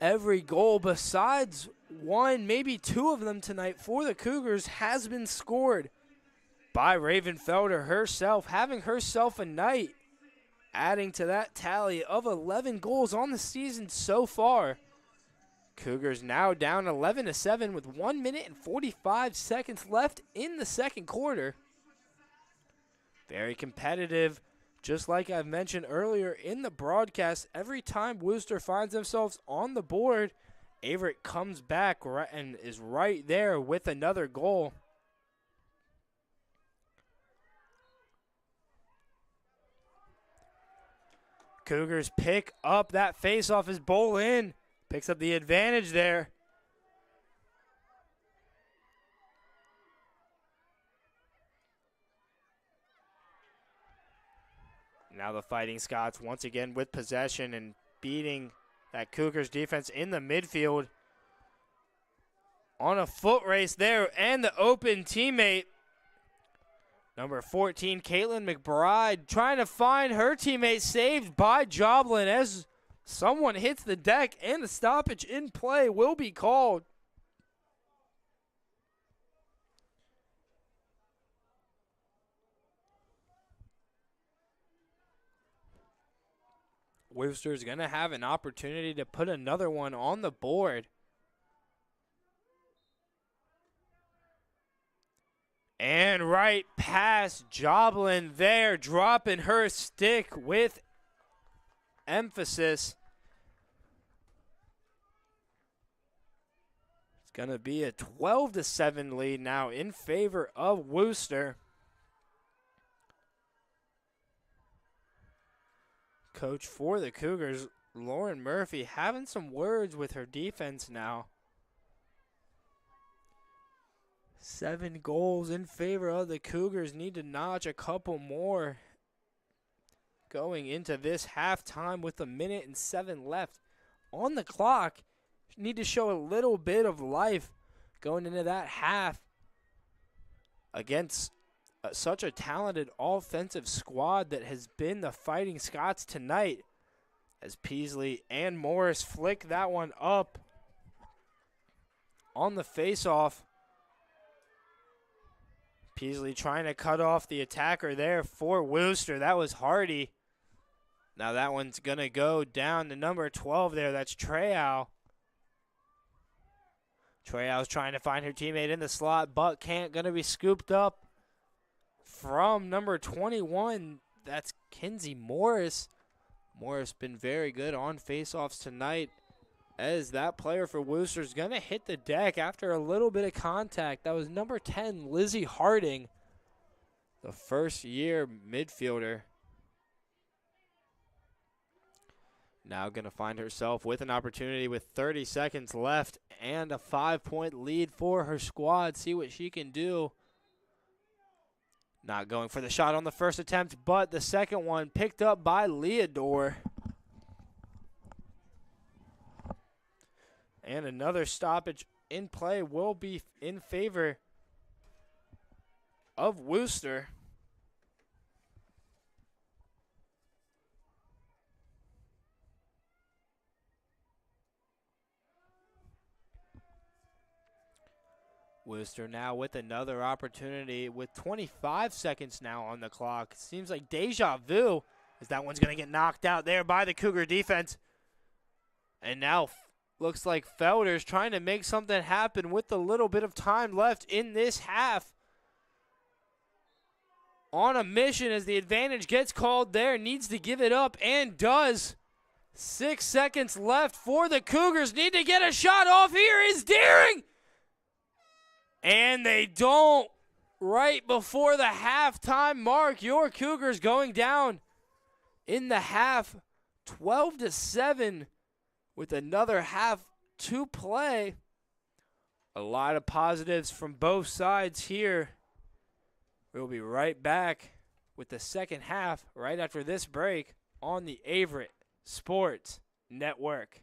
S1: Every goal besides one, maybe two of them tonight for the Cougars has been scored by Raven Felder herself, having herself a night, adding to that tally of 11 goals on the season so far. Cougars now down 11-7 with 1 minute and 45 seconds left in the second quarter. Very competitive. Just like I've mentioned earlier in the broadcast, every time Wooster finds themselves on the board, Averett comes back and is right there with another goal. Cougars pick up that faceoff as Bolin picks up the advantage there. Now the Fighting Scots once again with possession and beating that Cougars defense in the midfield. On a foot race there and the open teammate. Number 14, Caitlin McBride, trying to find her teammate, saved by Joblin as someone hits the deck and a stoppage in play will be called. Wooster's going to have an opportunity to put another one on the board. And right past Joblin there, dropping her stick with emphasis. It's going to be a 12-7 lead now in favor of Wooster. Coach for the Cougars, Lauren Murphy, having some words with her defense now. 7 goals in favor of the Cougars. Need to notch a couple more going into this halftime with 1 minute and 7 left on the clock. Need to show a little bit of life going into that half against such a talented offensive squad that has been the Fighting Scots tonight, as Peasley and Morris flick that one up on the faceoff. Peasley trying to cut off the attacker there for Wooster. That was Hardy. Now that one's going to go down to number 12 there. That's Treau. Treau's trying to find her teammate in the slot, but can't. Going to be scooped up from number 21, that's Kinsey Morris. Morris been very good on faceoffs tonight, as that player for Wooster is going to hit the deck after a little bit of contact. That was number 10, Lizzie Harding, the first-year midfielder. Now going to find herself with an opportunity with 30 seconds left and a 5-point lead for her squad. See what she can do. Not going for the shot on the first attempt, but the second one picked up by Leodore. And another stoppage in play will be in favor of Wooster. Wooster now with another opportunity with 25 seconds now on the clock. Seems like deja vu as that one's going to get knocked out there by the Cougar defense. And now looks like Felder's trying to make something happen with the little bit of time left in this half. On a mission as the advantage gets called there, needs to give it up and does. 6 seconds left for the Cougars. Need to get a shot off. Here is Deering. And they don't. Right before the halftime mark, your Cougars going down in the half 12-7 with another half to play. A lot of positives from both sides here. We'll be right back with the second half right after this break on the Averett Sports Network.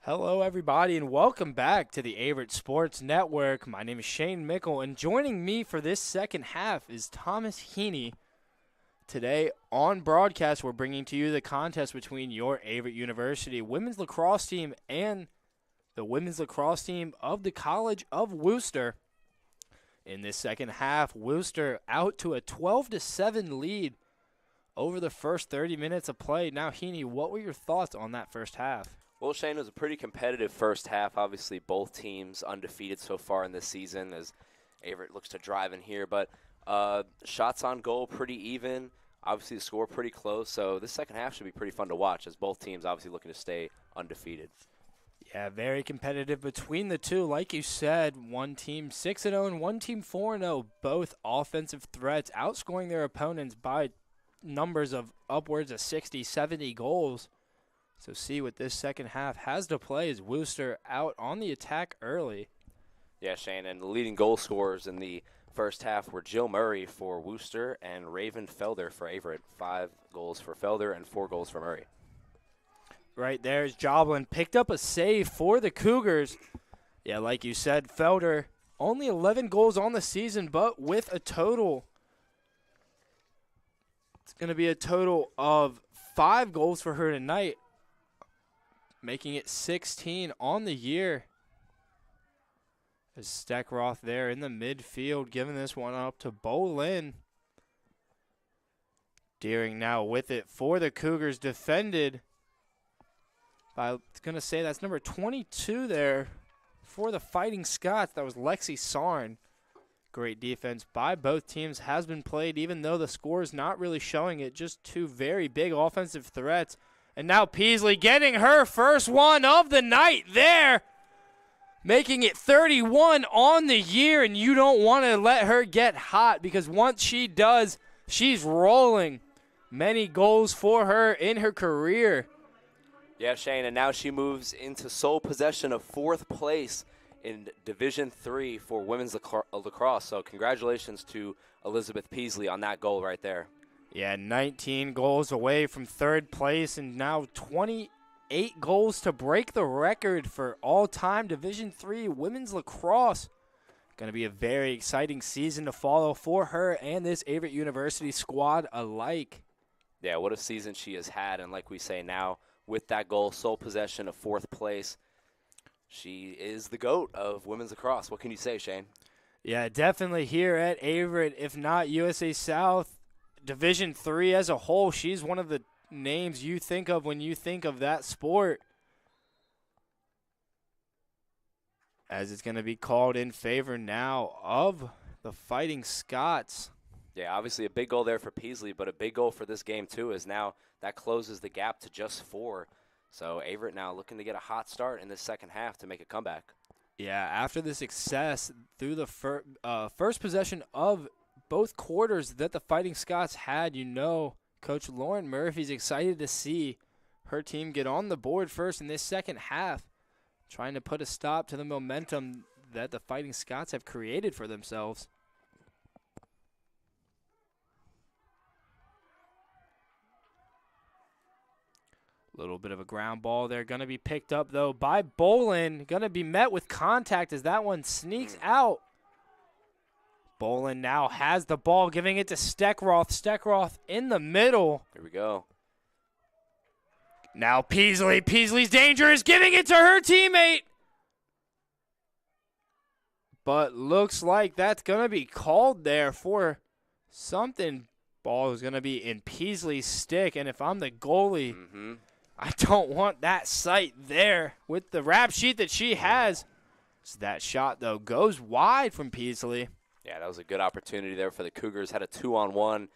S1: Hello, everybody, and welcome back to the Averett Sports Network. My name is Shane Mickle, and joining me for this second half is Thomas Heaney. Today on broadcast, we're bringing to you the contest between your Averett University women's lacrosse team and the women's lacrosse team of the College of Wooster. In this second half, Wooster out to a 12-7 lead over the first 30 minutes of play. Now, Heaney, what were your thoughts on that first half?
S3: Well, Shane, it was a pretty competitive first half. Obviously, both teams undefeated so far in this season as Averett looks to drive in here. But shots on goal pretty even. Obviously, the score pretty close. So this second half should be pretty fun to watch as both teams obviously looking to stay undefeated.
S1: Yeah, very competitive between the two. Like you said, one team 6-0 and one team 4-0. Both offensive threats outscoring their opponents by numbers of upwards of 60, 70 goals. So see what this second half has to play as Wooster out on the attack early.
S3: Yeah, Shane, and the leading goal scorers in the first half were Jill Murray for Wooster and Raven Felder for Averett. 5 goals for Felder and 4 goals for Murray.
S1: Right there's Joblin picked up a save for the Cougars. Yeah, like you said, Felder only 11 goals on the season, but with a total. It's going to be a total of 5 goals for her tonight, making it 16 on the year. As Steckroth there in the midfield, giving this one up to Bolin. Deering now with it for the Cougars, defended by, I was going to say that's number 22 there for the Fighting Scots. That was Lexi Sarn. Great defense by both teams has been played, even though the score is not really showing it. Just two very big offensive threats. And now Peasley getting her first one of the night there, making it 31 on the year, and you don't want to let her get hot because once she does, she's rolling. Many goals for her in her career.
S3: Yeah, Shane, and now she moves into sole possession of 4th place in Division III for women's lacrosse. So congratulations to Elizabeth Peasley on that goal right there.
S1: Yeah, 19 goals away from 3rd place and now 28 goals to break the record for all-time Division III women's lacrosse. Going to be a very exciting season to follow for her and this Averett University squad alike.
S3: Yeah, what a season she has had, and like we say now, with that goal, sole possession of 4th place, she is the GOAT of women's lacrosse. What can you say, Shane?
S1: Yeah, definitely here at Averett, if not USA South, Division III as a whole, she's one of the names you think of when you think of that sport. As it's going to be called in favor now of the Fighting Scots.
S3: Yeah, obviously a big goal there for Peasley, but a big goal for this game too is now that closes the gap to just 4. So Averett now looking to get a hot start in this second half to make a comeback.
S1: Yeah, after the success through the first possession of both quarters that the Fighting Scots had, you know, Coach Lauren Murphy's excited to see her team get on the board first in this second half, trying to put a stop to the momentum that the Fighting Scots have created for themselves. Little bit of a ground ball there. Going to be picked up, though, by Bolin. Going to be met with contact as that one sneaks out. Bolin now has the ball, giving it to Steckroth. Steckroth in the middle.
S3: Here we go.
S1: Now Peasley. Peasley's dangerous, giving it to her teammate. But looks like that's going to be called there for something. Ball is going to be in Peasley's stick, and if I'm the goalie, I don't want that sight there with the rap sheet that she has. So that shot, though, goes wide from Peasley.
S3: Yeah, that was a good opportunity there for the Cougars. Had a 2-on-1,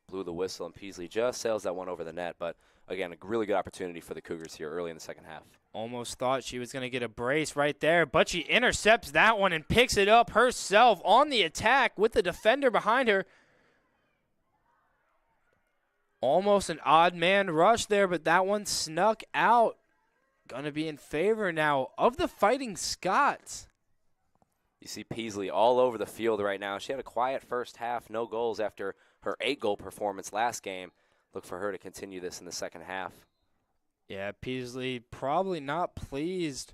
S3: blew the whistle, and Peasley just sails that one over the net. But, again, a really good opportunity for the Cougars here early in the second half.
S1: Almost thought she was going to get a brace right there, but she intercepts that one and picks it up herself on the attack with the defender behind her. Almost an odd man rush there, but that one snuck out. Going to be in favor now of the Fighting Scots.
S3: You see Peasley all over the field right now. She had a quiet first half, no goals after her 8-goal performance last game. Look for her to continue this in the second half.
S1: Yeah, Peasley probably not pleased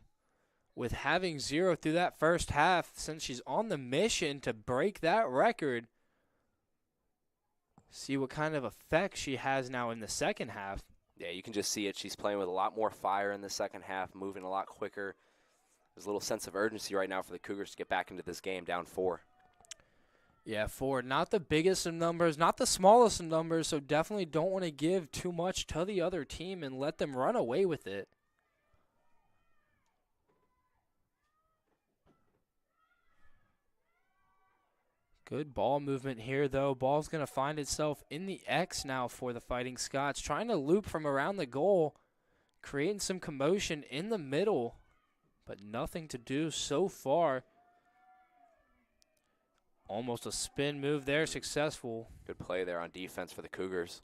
S1: with having 0 through that first half since she's on the mission to break that record. See what kind of effect she has now in the second half.
S3: Yeah, you can just see it. She's playing with a lot more fire in the second half, moving a lot quicker. There's a little sense of urgency right now for the Cougars to get back into this game, down 4.
S1: Yeah, 4, not the biggest of numbers, not the smallest of numbers, so definitely don't want to give too much to the other team and let them run away with it. Good ball movement here, though. Ball's going to find itself in the X now for the Fighting Scots, trying to loop from around the goal, creating some commotion in the middle, but nothing to do so far. Almost a spin move there, successful.
S3: Good play there on defense for the Cougars.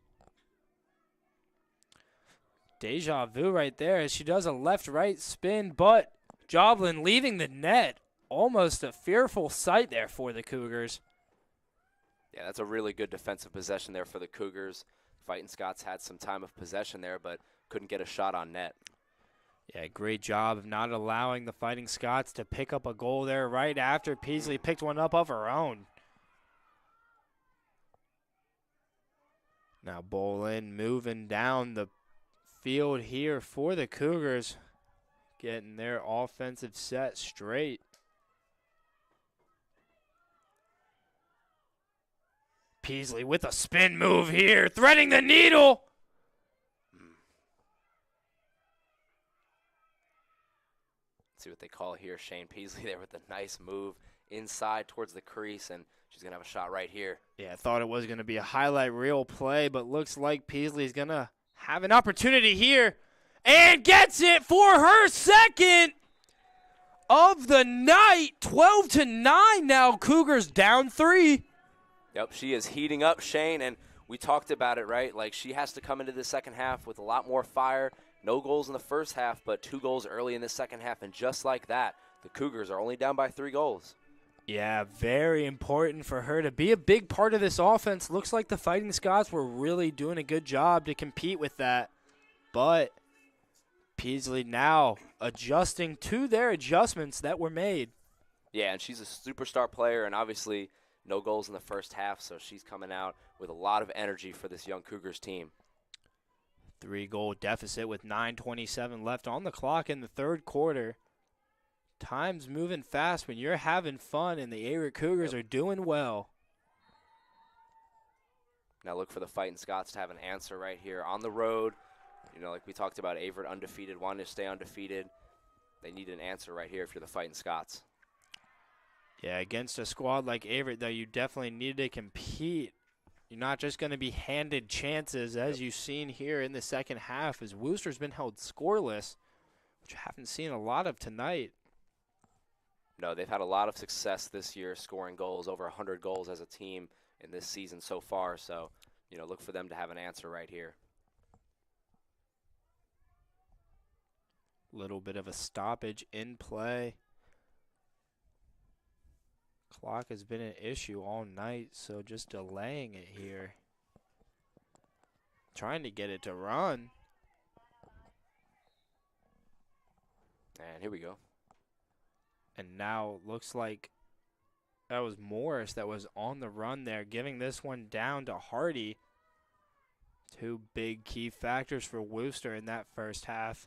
S1: Deja vu right there as she does a left-right spin, but Joblin leaving the net. Almost a fearful sight there for the Cougars.
S3: Yeah, that's a really good defensive possession there for the Cougars. Fighting Scots had some time of possession there, but couldn't get a shot on net.
S1: Yeah, great job of not allowing the Fighting Scots to pick up a goal there right after Peasley picked one up of her own. Now Bolin moving down the field here for the Cougars, getting their offensive set straight. Peasley with a spin move here, threading the needle.
S3: See what they call here. Shane Peasley there with a nice move inside towards the crease, and she's going to have a shot right here.
S1: Yeah, I thought it was going to be a highlight reel play, but looks like Peasley's going to have an opportunity here and gets it for her second of the night. 12-9 now. Cougars down 3.
S3: Yep, she is heating up, Shane, and we talked about it, right? Like, she has to come into the second half with a lot more fire. No goals in the first half, but 2 goals early in the second half, and just like that, the Cougars are only down by 3 goals.
S1: Yeah, very important for her to be a big part of this offense. Looks like the Fighting Scots were really doing a good job to compete with that, but Peasley now adjusting to their adjustments that were made.
S3: Yeah, and she's a superstar player, and obviously no goals in the first half, so she's coming out with a lot of energy for this young Cougars team.
S1: 3-goal deficit with 9:27 left on the clock in the third quarter. Time's moving fast when you're having fun, and the Averett Cougars are doing well.
S3: Now look for the Fighting Scots to have an answer right here on the road. You know, like we talked about, Averett undefeated, wanting to stay undefeated. They need an answer right here if you're the Fighting Scots.
S1: Yeah, against a squad like Averett, though, you definitely need to compete. You're not just going to be handed chances, as you've seen here in the second half, as Wooster's been held scoreless, which I haven't seen a lot of tonight.
S3: No, they've had a lot of success this year scoring goals, over 100 goals as a team in this season so far. So, you know, look for them to have an answer right here.
S1: Little bit of a stoppage in play. Clock has been an issue all night, so just delaying it here. Trying to get it to run.
S3: And here we go.
S1: And now looks like that was Morris that was on the run there, giving this one down to Hardy. 2 big key factors for Wooster in that first half.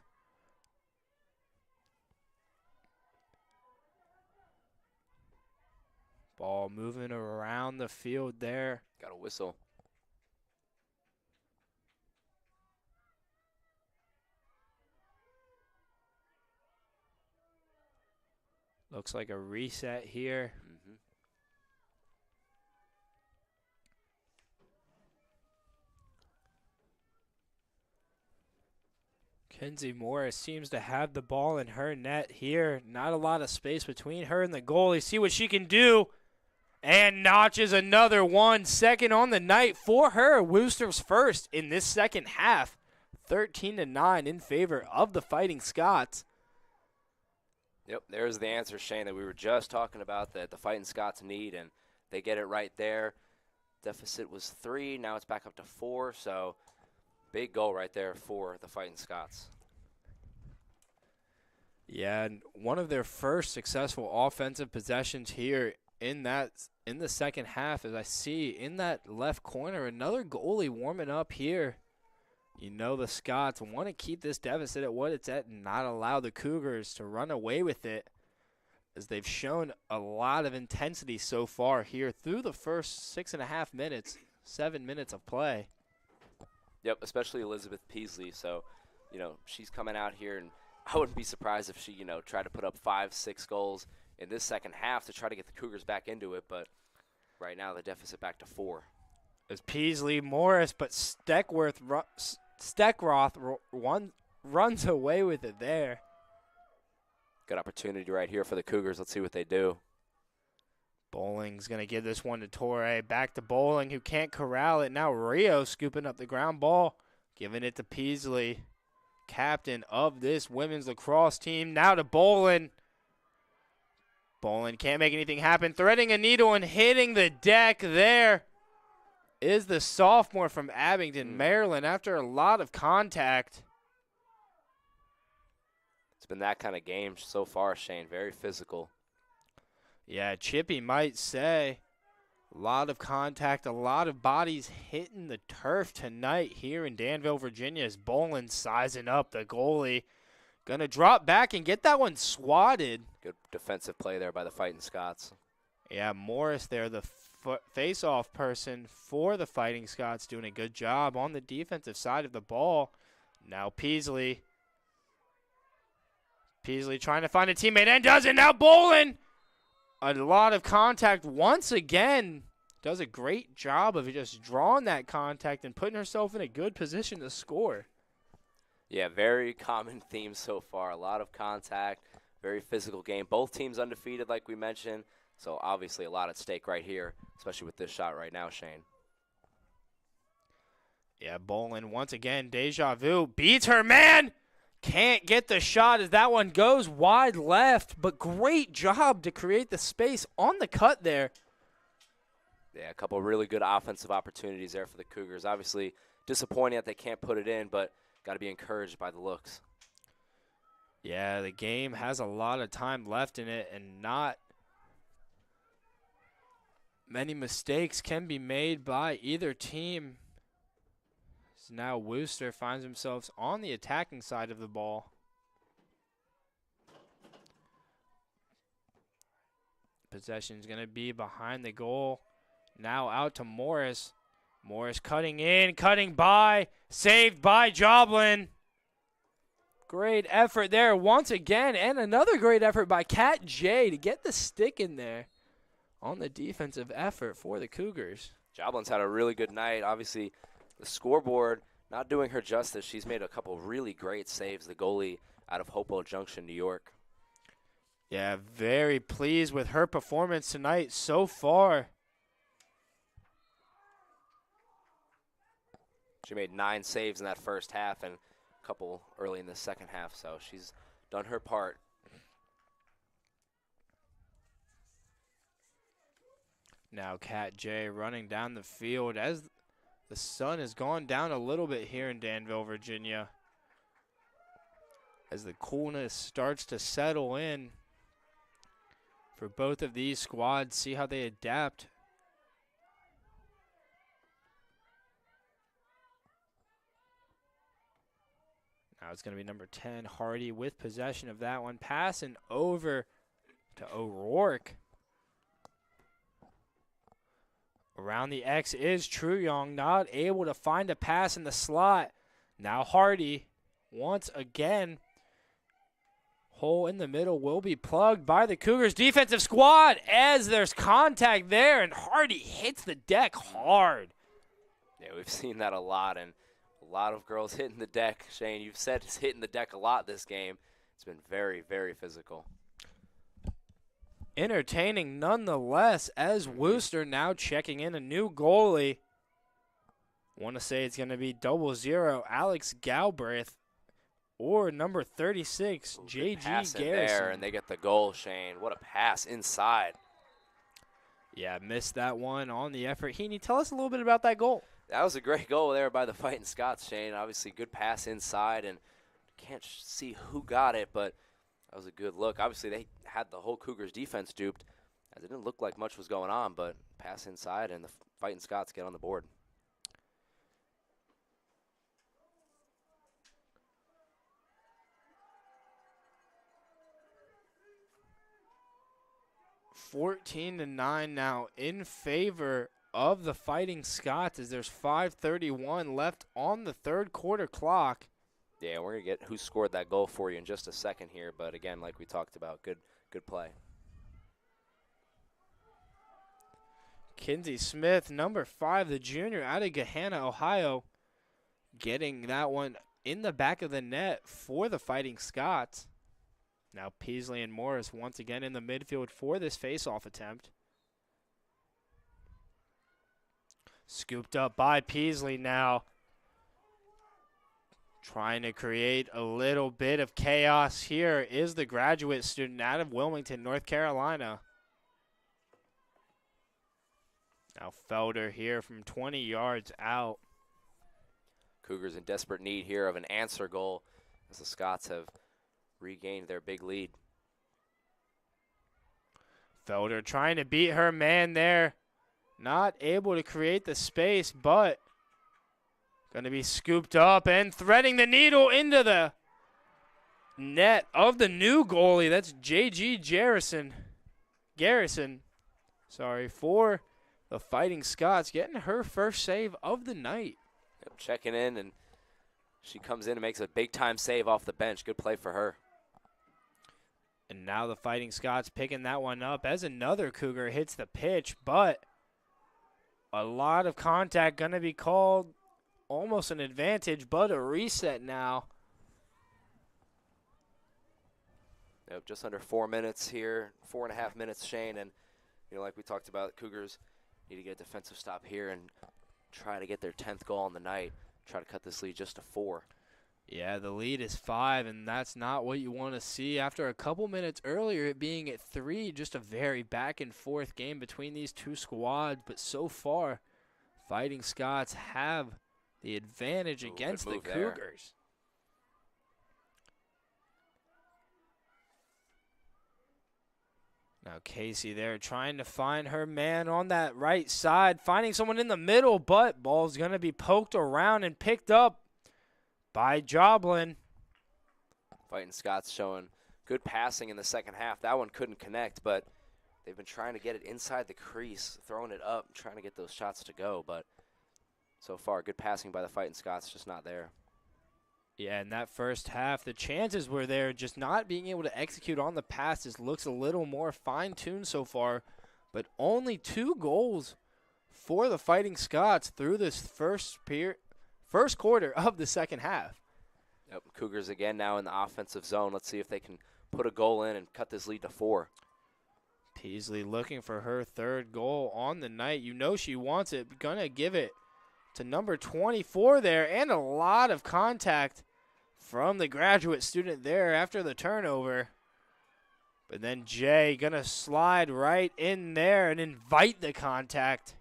S1: Ball moving around the field there.
S3: Got a whistle.
S1: Looks like a reset here. Kenzie Morris seems to have the ball in her net here. Not a lot of space between her and the goalie. See what she can do. And notches another one. Second on the night for her. Wooster's first in this second half. 13-9 in favor of the Fighting Scots.
S3: Yep, there's the answer, Shane, that we were just talking about that the Fighting Scots need, and they get it right there. Deficit was 3. Now it's back up to 4. So Big goal right there for the Fighting Scots.
S1: Yeah, and one of their first successful offensive possessions here in the second half, as I see in that left corner, another goalie warming up here. You know the Scots want to keep this deficit at what it's at and not allow the Cougars to run away with it, as they've shown a lot of intensity so far here through the first 6.5 minutes, 7 minutes of play.
S3: Yep, especially Elizabeth Peasley. So, she's coming out here, and I wouldn't be surprised if she, tried to put up 5-6 goals in this second half to try to get the Cougars back into it. But right now the deficit back to 4.
S1: As Peasley, Morris, but Steckroth runs away with it there.
S3: Good opportunity right here for the Cougars. Let's see what they do.
S1: Bowling's going to give this one to Torre. Back to Bowling, who can't corral it. Now Rio scooping up the ground ball, giving it to Peasley, captain of this women's lacrosse team. Now to Bowling. Bowling can't make anything happen. Threading a needle and hitting the deck there is the sophomore from Abingdon, Maryland, after a lot of contact.
S3: It's been that kind of game so far, Shane. Very physical.
S1: Yeah, Chippy might say a lot of contact, a lot of bodies hitting the turf tonight here in Danville, Virginia, as Bowling sizing up the goalie. Going to drop back and get that one swatted.
S3: Good defensive play there by the Fighting Scots.
S1: Yeah, Morris there, the face-off person for the Fighting Scots, doing a good job on the defensive side of the ball. Now Peasley. Peasley trying to find a teammate and does it. Now Bowling. A lot of contact once again. Does a great job of just drawing that contact and putting herself in a good position to score.
S3: Yeah, very common theme so far. A lot of contact, very physical game. Both teams undefeated, like we mentioned. So obviously a lot at stake right here, especially with this shot right now, Shane.
S1: Yeah, Bowling once again, deja vu, beats her man. Can't get the shot as that one goes wide left, but great job to create the space on the cut there.
S3: Yeah, a couple really good offensive opportunities there for the Cougars. Obviously disappointing that they can't put it in, but got to be encouraged by the looks.
S1: Yeah, the game has a lot of time left in it, and not many mistakes can be made by either team. So now Wooster finds himself on the attacking side of the ball. Possession's going to be behind the goal. Now out to Morris. Morris cutting in, cutting by, saved by Joblin. Great effort there once again, and another great effort by Kat J to get the stick in there on the defensive effort for the Cougars.
S3: Joblin's had a really good night. Obviously, the scoreboard not doing her justice. She's made a couple really great saves, the goalie out of Hopewell Junction, New York.
S1: Yeah, very pleased with her performance tonight so far.
S3: She made 9 saves in that first half and a couple early in the second half, so she's done her part.
S1: Now Kat J running down the field as the sun has gone down a little bit here in Danville, Virginia. As the coolness starts to settle in for both of these squads, see how they adapt. Now it's going to be number 10, Hardy, with possession of that one. Passing over to O'Rourke. Around the X is Truyoung, not able to find a pass in the slot. Now Hardy, once again, hole in the middle will be plugged by the Cougars defensive squad as there's contact there, and Hardy hits the deck hard.
S3: Yeah, we've seen that a lot, and a lot of girls hitting the deck. Shane, you've said it's hitting the deck a lot this game. It's been very, very physical.
S1: Entertaining nonetheless, as Wooster now checking in a new goalie. Want to say it's going to be 00 Alex Galbraith or number 36 J.G. Garrison.
S3: There, and they get the goal, Shane. What a pass inside.
S1: Yeah, missed that one on the effort. Heaney, tell us a little bit about that goal.
S3: That was a great goal there by the Fighting Scots, Shane. Obviously, good pass inside, and can't see who got it, but that was a good look. Obviously, they had the whole Cougars defense duped, as it didn't look like much was going on, but pass inside, and the Fighting Scots get on the board.
S1: (14-9) now in favor of the Fighting Scots, as there's 5:31 left on the third quarter clock.
S3: Yeah, we're going to get who scored that goal for you in just a second here, but again, like we talked about, good play.
S1: Kinsey Smith, number 5, the junior out of Gahanna, Ohio, getting that one in the back of the net for the Fighting Scots. Now Peasley and Morris once again in the midfield for this face-off attempt. Scooped up by Peasley now. Trying to create a little bit of chaos here is the graduate student out of Wilmington, North Carolina. Now Felder here from 20 yards out.
S3: Cougars in desperate need here of an answer goal as the Scots have regained their big lead.
S1: Felder trying to beat her man there. Not able to create the space, but going to be scooped up and threading the needle into the net of the new goalie. That's J.G. Garrison, for the Fighting Scots, getting her first save of the night.
S3: Yep, checking in, and she comes in and makes a big-time save off the bench. Good play for her.
S1: And now the Fighting Scots picking that one up as another Cougar hits the pitch, but a lot of contact going to be called. Almost an advantage, but a reset now.
S3: Yep, just under 4 minutes here, 4.5 minutes, Shane. And, like we talked about, Cougars need to get a defensive stop here and try to get their 10th goal on the night. Try to cut this lead just to 4.
S1: Yeah, the lead is 5, and that's not what you want to see. After a couple minutes earlier, it being at 3, just a very back-and-forth game between these two squads. But so far, Fighting Scots have the advantage against the Cougars. Now Casey there trying to find her man on that right side, finding someone in the middle, but ball's going to be poked around and picked up by Joblin.
S3: Fighting Scots showing good passing in the second half. That one couldn't connect, but they've been trying to get it inside the crease, throwing it up, trying to get those shots to go, but so far, good passing by the Fighting Scots, just not there.
S1: Yeah, in that first half, the chances were there, just not being able to execute on the passes. Looks a little more fine-tuned so far, but only 2 goals for the Fighting Scots through this first quarter of the second half.
S3: Yep, Cougars again now in the offensive zone. Let's see if they can put a goal in and cut this lead to 4.
S1: Peasley looking for her 3rd goal on the night. You know she wants it. Gonna give it to number 24 there, and a lot of contact from the graduate student there after the turnover. But then Jay gonna slide right in there and invite the contact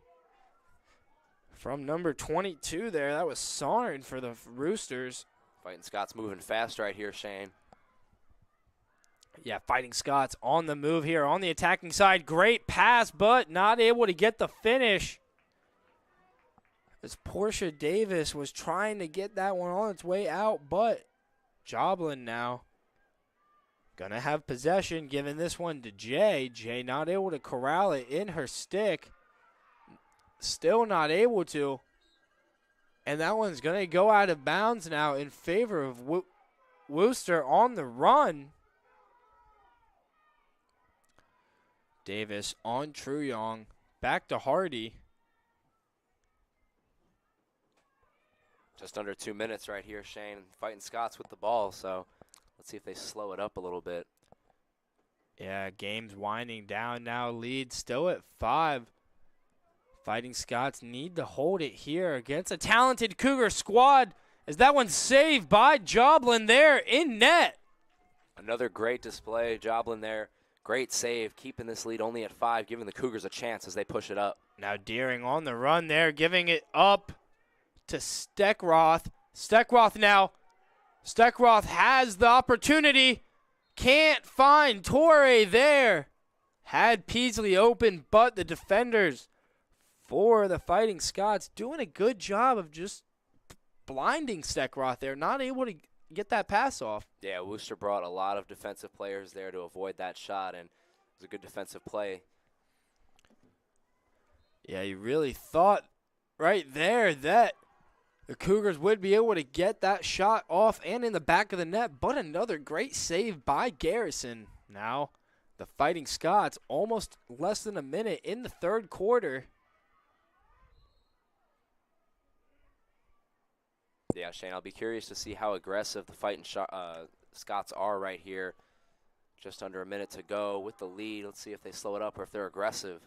S1: from number 22 there. That was Sarn for the Roosters.
S3: Fighting Scots moving fast right here, Shane.
S1: Yeah, Fighting Scots on the move here on the attacking side. Great pass, but not able to get the finish, as Portia Davis was trying to get that one on its way out, but Joblin now gonna have possession, giving this one to Jay. Jay not able to corral it in her stick. Still not able to. And that one's gonna go out of bounds now in favor of Wooster on the run. Davis on Truyong. Back to Hardy.
S3: Just under 2 minutes right here, Shane. Fighting Scots with the ball, so let's see if they slow it up a little bit.
S1: Yeah, game's winding down now. Lead still at 5. Fighting Scots need to hold it here against a talented Cougar squad, as that one's saved by Joblin there in net.
S3: Another great display. Joblin there. Great save, keeping this lead only at 5, giving the Cougars a chance as they push it up.
S1: Now Deering on the run there, giving it up to Steckroth. Steckroth now. Steckroth has the opportunity. Can't find Torre there. Had Peasley open, but the defenders for the Fighting Scots doing a good job of just blinding Steckroth there. Not able to get that pass off.
S3: Yeah, Wooster brought a lot of defensive players there to avoid that shot, and it was a good defensive play.
S1: Yeah, you really thought right there that the Cougars would be able to get that shot off and in the back of the net, but another great save by Garrison. Now, the Fighting Scots almost less than a minute in the third quarter.
S3: Yeah, Shane, I'll be curious to see how aggressive the Fighting Scots are right here. Just under a minute to go with the lead. Let's see if they slow it up or if they're aggressive.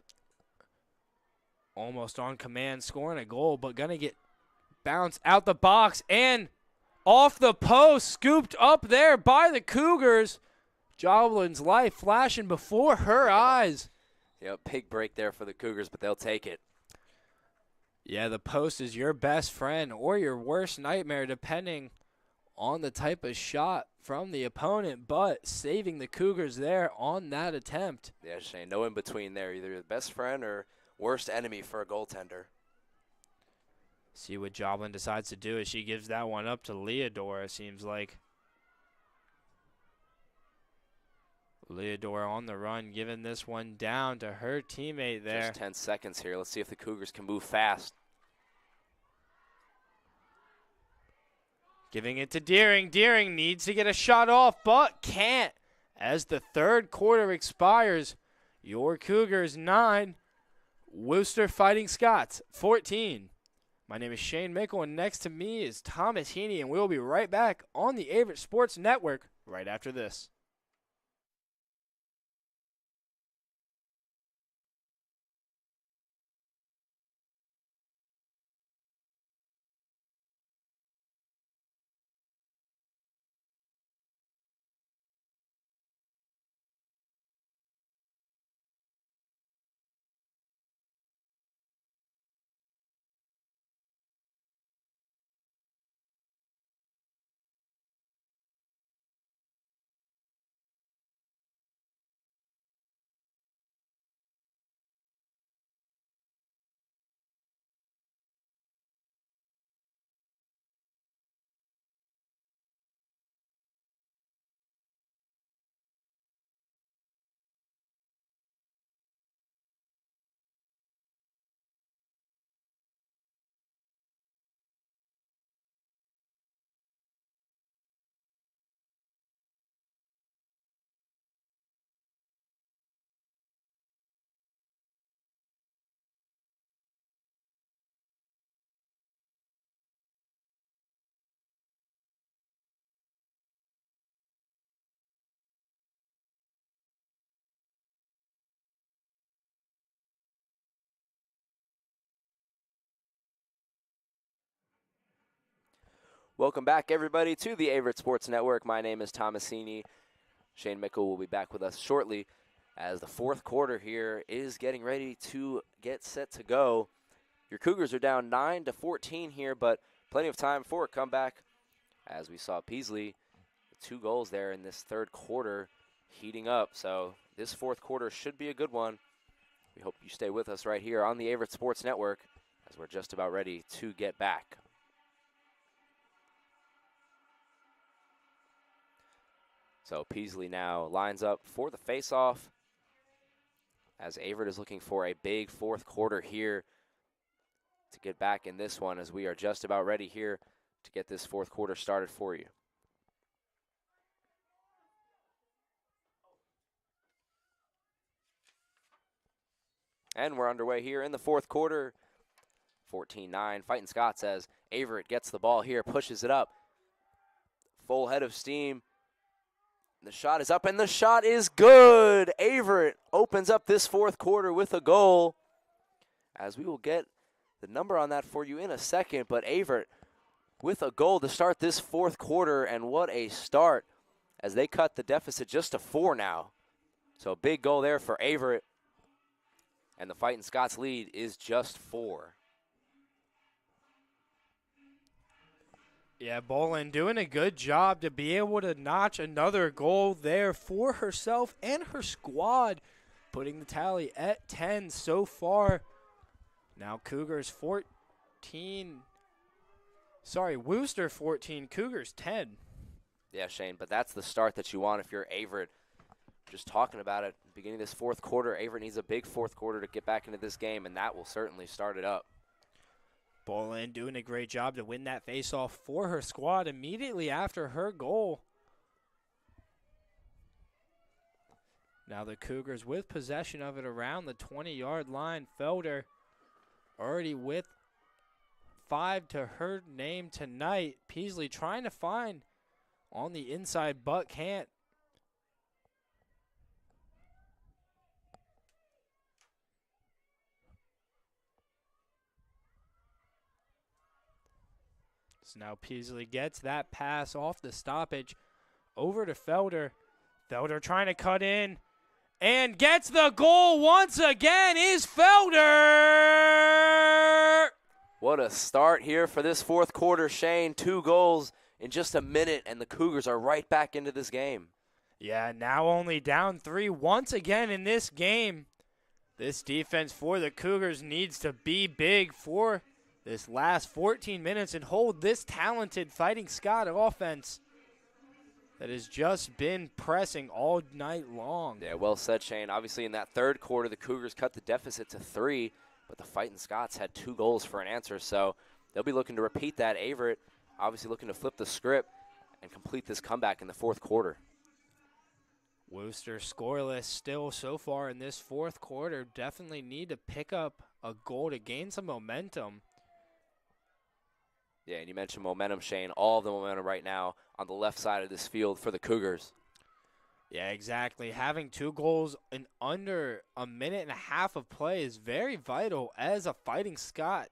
S1: Almost on command, scoring a goal, but going to get bounced out the box and off the post, scooped up there by the Cougars. Joblin's life flashing before her eyes.
S3: Yeah, big break there for the Cougars, but they'll take it.
S1: Yeah, the post is your best friend or your worst nightmare, depending on the type of shot from the opponent, but saving the Cougars there on that attempt.
S3: Yeah, Shane, no in between there. Either your best friend or worst enemy for a goaltender.
S1: See what Joblin decides to do as she gives that one up to Leodora, seems like. Leodora on the run, giving this one down to her teammate there.
S3: Just 10 seconds here. Let's see if the Cougars can move fast.
S1: Giving it to Deering. Deering needs to get a shot off, but can't. As the third quarter expires, your Cougars 9, Wooster Fighting Scots 14. My name is Shane Mickle, and next to me is Thomas Heaney, and we'll be right back on the Averett Sports Network right after this.
S3: Welcome back, everybody, to the Averett Sports Network. My name is Thomas Heaney. Shane Mickle will be back with us shortly as the fourth quarter here is getting ready to get set to go. Your Cougars are down 9-14 here, but plenty of time for a comeback. As we saw Peasley, 2 goals there in this third quarter heating up. So this fourth quarter should be a good one. We hope you stay with us right here on the Averett Sports Network as we're just about ready to get back. So Peasley now lines up for the face-off as Averett is looking for a big fourth quarter here to get back in this one as we are just about ready here to get this fourth quarter started for you. And we're underway here in the fourth quarter. 14-9, Fighting Scots as Averett gets the ball here, pushes it up. Full head of steam. The shot is up, and the shot is good. Averett opens up this fourth quarter with a goal, as we will get the number on that for you in a second. But Averett with a goal to start this fourth quarter, and what a start as they cut the deficit just to 4 now. So a big goal there for Averett, and the Fighting Scots lead is just 4.
S1: Yeah, Bolin doing a good job to be able to notch another goal there for herself and her squad, putting the tally at 10 so far. Now Cougars 14. Sorry, Wooster 14, Cougars 10.
S3: Yeah, Shane, but that's the start that you want if you're Averett. Just talking about it, beginning of this fourth quarter, Averett needs a big fourth quarter to get back into this game, and that will certainly start it up.
S1: Bolin doing a great job to win that faceoff for her squad immediately after her goal. Now the Cougars with possession of it around the 20-yard line. Felder already with 5 to her name tonight. Peasley trying to find on the inside, but can't. So now Peasley gets that pass off the stoppage over to Felder. Felder trying to cut in and gets the goal once again is Felder.
S3: What a start here for this fourth quarter, Shane. 2 goals in just a minute, and the Cougars are right back into this game.
S1: Yeah, now only down 3 once again in this game. This defense for the Cougars needs to be big for this last 14 minutes and hold this talented Fighting Scott offense that has just been pressing all night long.
S3: Yeah, well said, Shane. Obviously, in that third quarter, the Cougars cut the deficit to 3, but the Fighting Scots had 2 goals for an answer, so they'll be looking to repeat that. Averett obviously looking to flip the script and complete this comeback in the fourth quarter.
S1: Wooster scoreless still so far in this fourth quarter. Definitely need to pick up a goal to gain some momentum.
S3: Yeah, and you mentioned momentum, Shane. All of the momentum right now on the left side of this field for the Cougars.
S1: Yeah, exactly. Having 2 goals in under a minute and a half of play is very vital as a Fighting Scott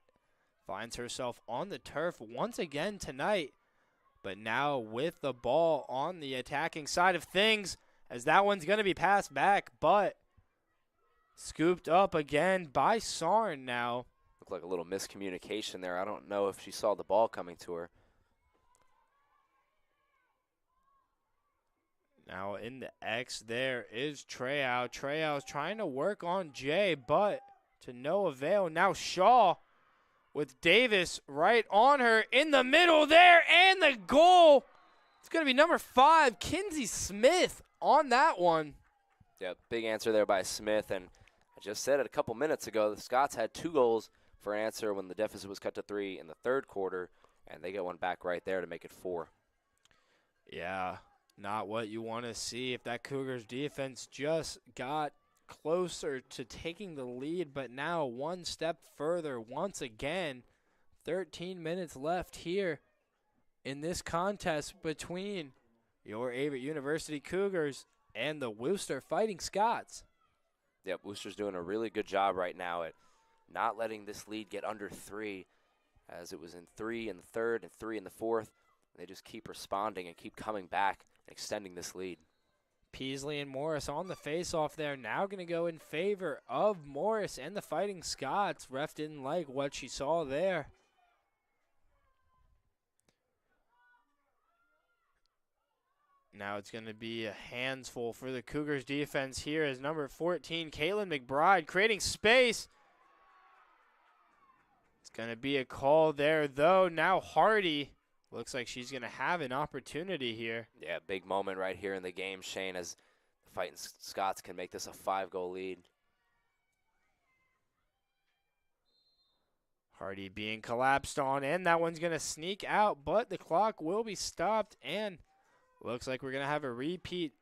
S1: finds herself on the turf once again tonight. But now with the ball on the attacking side of things, as that one's going to be passed back, but scooped up again by Sarn now.
S3: Looked like a little miscommunication there. I don't know if she saw the ball coming to her.
S1: Now in the X there is Treau. Treau's trying to work on Jay, but to no avail. Now Shaw with Davis right on her in the middle there, and the goal. It's going to be number 5, Kinsey Smith on that one.
S3: Yeah, big answer there by Smith, and I just said it a couple minutes ago, the Scots had 2 goals for an answer when the deficit was cut to 3 in the third quarter, and they get one back right there to make it 4.
S1: Yeah, not what you want to see if that Cougars defense just got closer to taking the lead, but now one step further once again. 13 minutes left here in this contest between your Averett University Cougars and the Wooster Fighting Scots.
S3: Yep, Wooster's doing a really good job right now at not letting this lead get under 3, as it was in 3 in the third and 3 in the fourth. They just keep responding and keep coming back and extending this lead.
S1: Peasley and Morris on the face-off there. Now going to go in favor of Morris and the Fighting Scots. Ref didn't like what she saw there. Now it's going to be a handsful for the Cougars defense here as number 14, Caitlin McBride, creating space. It's going to be a call there, though. Now Hardy looks like she's going to have an opportunity here.
S3: Yeah, big moment right here in the game, Shane, as the Fighting Scots can make this a 5-goal lead.
S1: Hardy being collapsed on, and that one's going to sneak out, but the clock will be stopped, and looks like we're going to have a repeat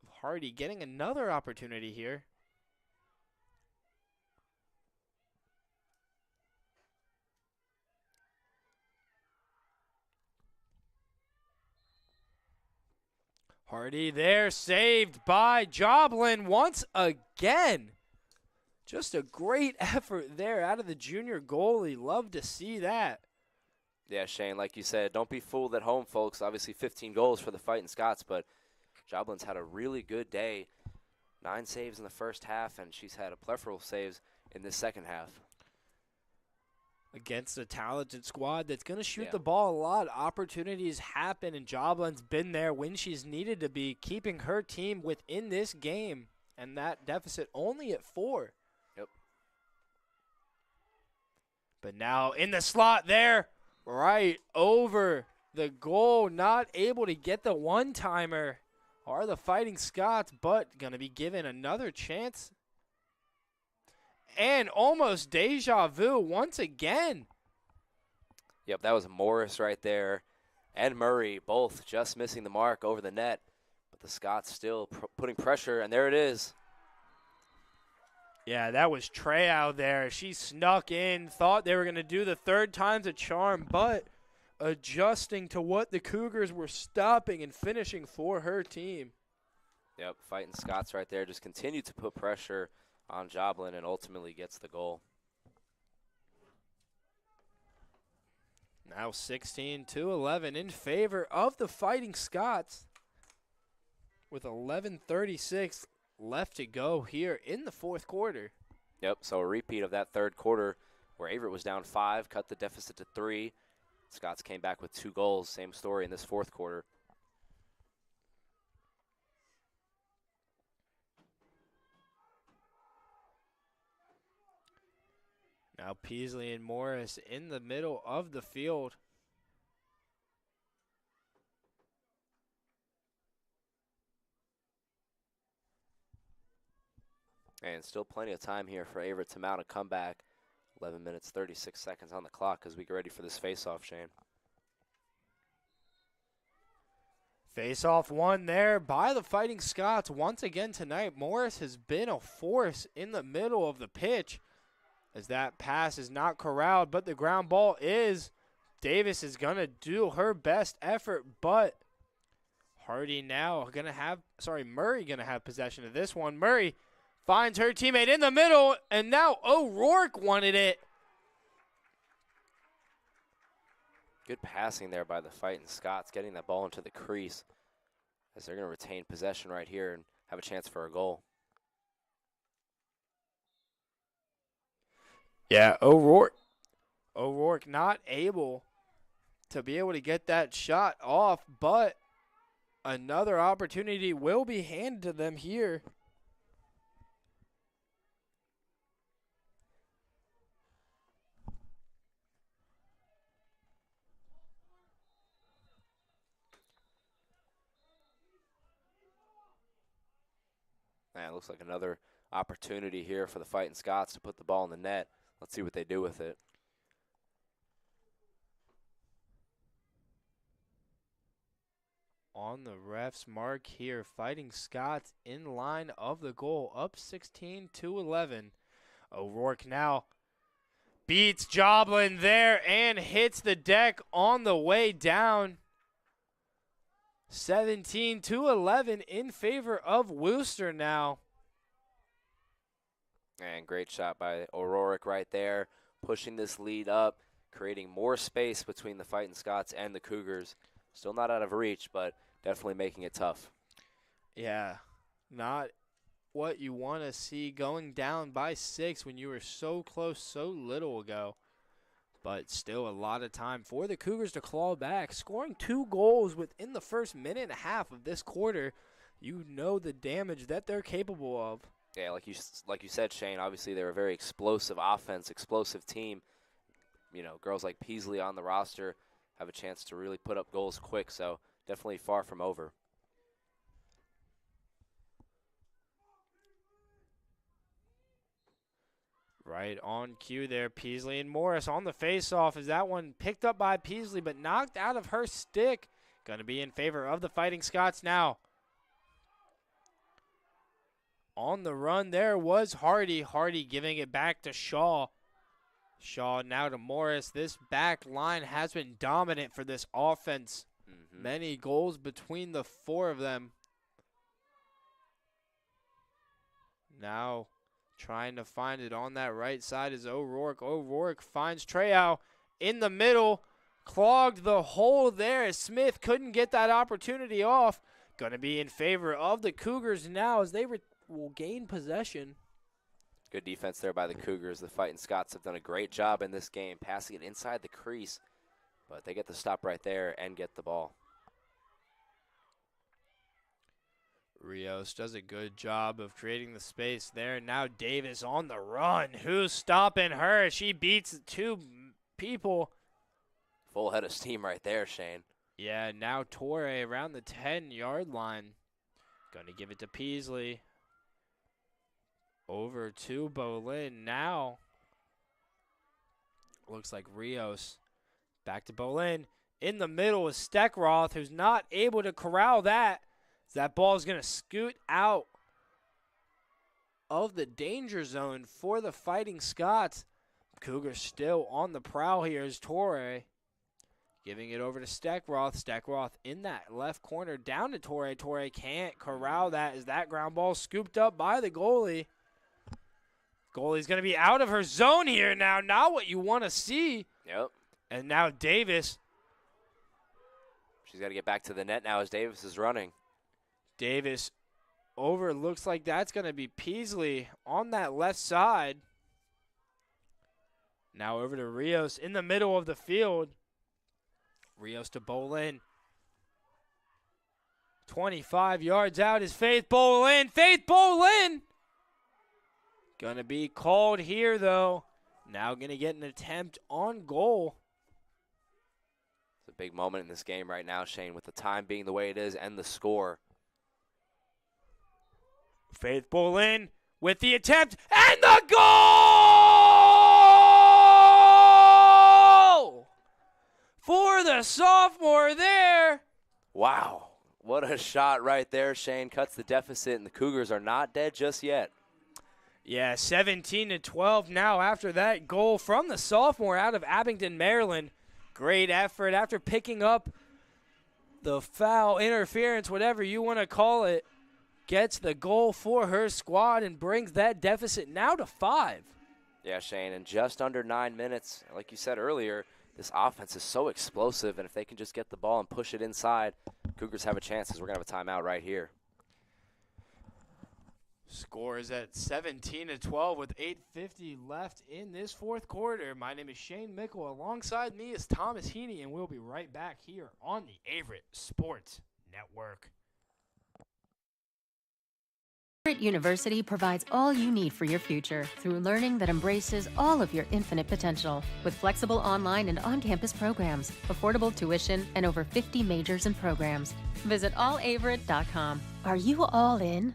S1: of Hardy getting another opportunity here. Hardy there, saved by Joblin once again. Just a great effort there out of the junior goalie. Love to see that.
S3: Yeah, Shane, like you said, don't be fooled at home, folks. Obviously 15 goals for the Fighting Scots, but Joblin's had a really good day. 9 saves in the first half, and she's had a plethora of saves in this second half.
S1: against a talented squad that's going to shoot
S3: Yeah.
S1: the ball a lot. Opportunities happen, and Joblin's been there when she's needed to be, keeping her team within this game, and that deficit only at 4.
S3: Yep.
S1: But now in the slot there, right over the goal, not able to get the one-timer are the Fighting Scots, but going to be given another chance. And almost deja vu once again.
S3: Yep, that was Morris right there. And Murray both just missing the mark over the net. But the Scots still putting pressure, and there it is.
S1: Yeah, that was Treau there. She snuck in, thought they were going to do the third time's a charm, but adjusting to what the Cougars were stopping and finishing for her team.
S3: Yep, Fighting Scots right there just continue to put pressure on Joblin and ultimately gets the goal.
S1: Now 16-11 in favor of the Fighting Scots with 11:36 left to go here in the fourth quarter.
S3: Yep, so a repeat of that third quarter where Averett was down 5, cut the deficit to 3. Scots came back with 2 goals. Same story in this fourth quarter.
S1: Now Peasley and Morris in the middle of the field.
S3: And still plenty of time here for Averett to mount a comeback. 11 minutes, 36 seconds on the clock as we get ready for this face-off, Shane.
S1: Face-off won there by the Fighting Scots. Once again tonight, Morris has been a force in the middle of the pitch as that pass is not corralled, but the ground ball is. Davis is going to do her best effort, but Murray going to have possession of this one. Murray finds her teammate in the middle, and now O'Rourke wanted it.
S3: Good passing there by the Fighting Scots, getting that ball into the crease as they're going to retain possession right here and have a chance for a goal.
S1: Yeah, O'Rourke not able to be able to get that shot off, but another opportunity will be handed to them here.
S3: Man, it looks like another opportunity here for the Fighting Scots to put the ball in the net. Let's see what they do with it.
S1: On the ref's mark here, Fighting Scots in line of the goal, up 16-11. O'Rourke now beats Joblin there and hits the deck on the way down. 17-11 in favor of Wooster now.
S3: And great shot by O'Rourke right there, pushing this lead up, creating more space between the Fighting Scots and the Cougars. Still not out of reach, but definitely making it tough.
S1: Yeah, not what you want to see going down by 6 when you were so close so little ago. But still a lot of time for the Cougars to claw back. Scoring 2 goals within the first minute and a half of this quarter, you know the damage that they're capable of.
S3: Yeah, like you said, Shane, obviously they're a very explosive offense, explosive team. You know, girls like Peasley on the roster have a chance to really put up goals quick, so definitely far from over.
S1: Right on cue there, Peasley and Morris on the face-off. Is that one picked up by Peasley but knocked out of her stick? Going to be in favor of the Fighting Scots now. On the run there was Hardy. Hardy giving it back to Shaw. Shaw now to Morris. This back line has been dominant for this offense. Many goals between the 4 of them. Now trying to find it on that right side is O'Rourke. O'Rourke finds Treau in the middle. Clogged the hole there as Smith couldn't get that opportunity off. Going to be in favor of the Cougars now as they will gain possession.
S3: Good defense there by the Cougars. The Fighting Scots have done a great job in this game, passing it inside the crease, but they get the stop right there and get the ball.
S1: Rios does a good job of creating the space there. Now Davis on the run. Who's stopping her? She beats two people.
S3: Full head of steam right there, Shane.
S1: Yeah, now Torre around the 10-yard line. Going to give it to Peasley. Over to Bolin now. Looks like Rios. Back to Bolin. In the middle is Steckroth, who's not able to corral that. That ball is going to scoot out of the danger zone for the Fighting Scots. Cougars still on the prowl here is Torre. Giving it over to Steckroth. Steckroth in that left corner down to Torre. Torre can't corral that as that ground ball scooped up by the goalie. Goalie's going to be out of her zone here now. Not what you want to see.
S3: Yep.
S1: And now Davis.
S3: She's got to get back to the net now as Davis is running.
S1: Davis over. Looks like that's going to be Peasley on that left side. Now over to Rios in the middle of the field. Rios to Bolin. 25 yards out is Faith Bolin. Faith Bolin! Gonna be called here, though. Now gonna get an attempt on goal.
S3: It's a big moment in this game right now, Shane, with the time being the way it is and the score.
S1: Faith Bolin with the attempt and the goal! For the sophomore there.
S3: Wow, what a shot right there, Shane. Cuts the deficit, and the Cougars are not dead just yet.
S1: Yeah, 17-12 now after that goal from the sophomore out of Abingdon, Maryland. Great effort after picking up the foul, interference, whatever you want to call it. Gets the goal for her squad and brings that deficit now to 5.
S3: Yeah, Shane, in just under 9 minutes, like you said earlier, this offense is so explosive, and if they can just get the ball and push it inside, Cougars have a chance as we're going to have a timeout right here.
S1: Score is at 17-12 with 8:50 left in this fourth quarter. My name is Shane Mickle. Alongside me is Thomas Heaney, and we'll be right back here on the Averett Sports Network.
S2: Averett University provides all you need for your future through learning that embraces all of your infinite potential. With flexible online and on-campus programs, affordable tuition, and over 50 majors and programs. Visit allaverett.com. Are you all in?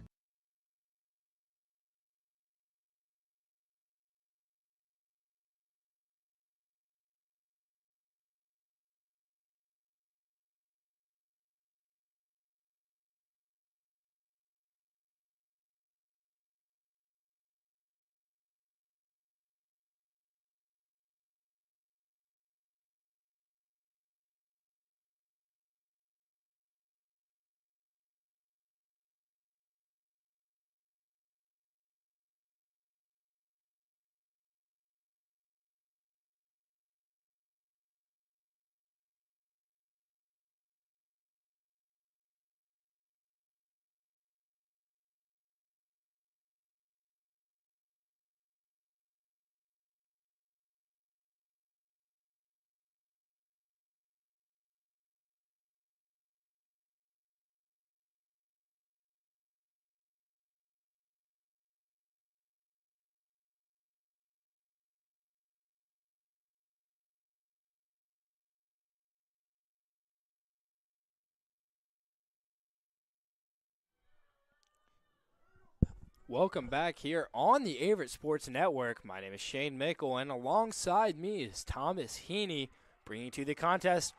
S1: Welcome back here on the Averett Sports Network. My name is Shane Mickle, and alongside me is Thomas Heaney, bringing to the contest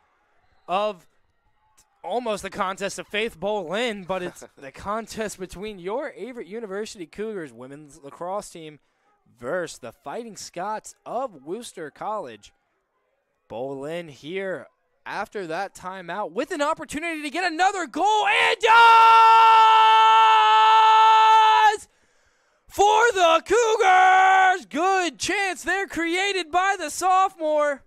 S1: of almost the contest of Faith Bolin, but it's the contest between your Averett University Cougars women's lacrosse team versus the Fighting Scots of Wooster College. Bolin here after that timeout with an opportunity to get another goal, and does! For the Cougars! Good chance there created by the sophomore.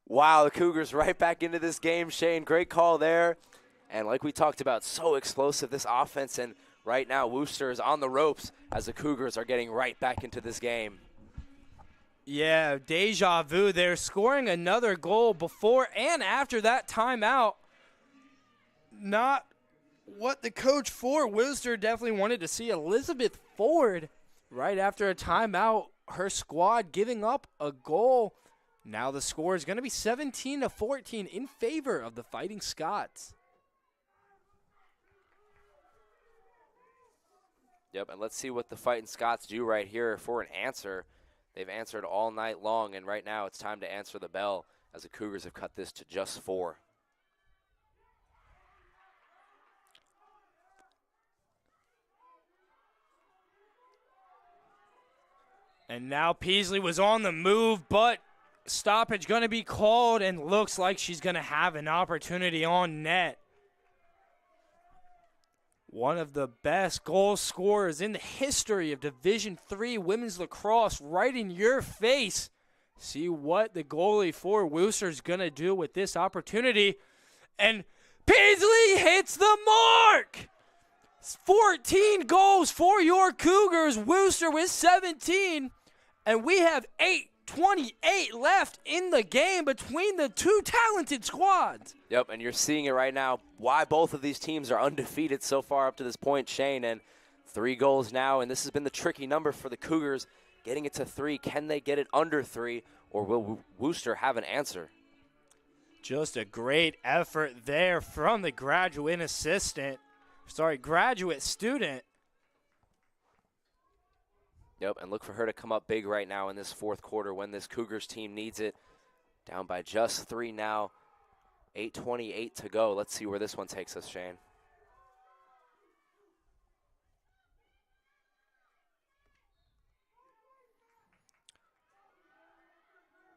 S3: Wow, the Cougars right back into this game, Shane. Great call there. And like we talked about, so explosive, this offense. And right now Wooster is on the ropes as the Cougars are getting right back into this game.
S1: Yeah, deja vu. They're scoring another goal before and after that timeout. Not what the coach for Wooster definitely wanted to see. Elizabeth Ford, right after a timeout, her squad giving up a goal. Now the score is going to be 17-14 in favor of the Fighting Scots.
S3: Yep, and let's see what the Fighting Scots do right here for an answer. They've answered all night long, and right now it's time to answer the bell as the Cougars have cut this to just 4.
S1: And now Peasley was on the move, but stoppage going to be called, and looks like she's going to have an opportunity on net. One of the best goal scorers in the history of Division III women's lacrosse right in your face. See what the goalie for Wooster's going to do with this opportunity. And Peasley hits the mark! 14 goals for your Cougars. Wooster with 17. And we have 8:28 left in the game between the two talented squads.
S3: Yep, and you're seeing it right now, why both of these teams are undefeated so far up to this point, Shane. And 3 goals now, and this has been the tricky number for the Cougars, getting it to 3. Can they get it under 3, or will Wooster have an answer?
S1: Just a great effort there from the graduate student.
S3: Yep, and look for her to come up big right now in this fourth quarter when this Cougars team needs it. Down by just 3 now, 8:28 to go. Let's see where this one takes us, Shane.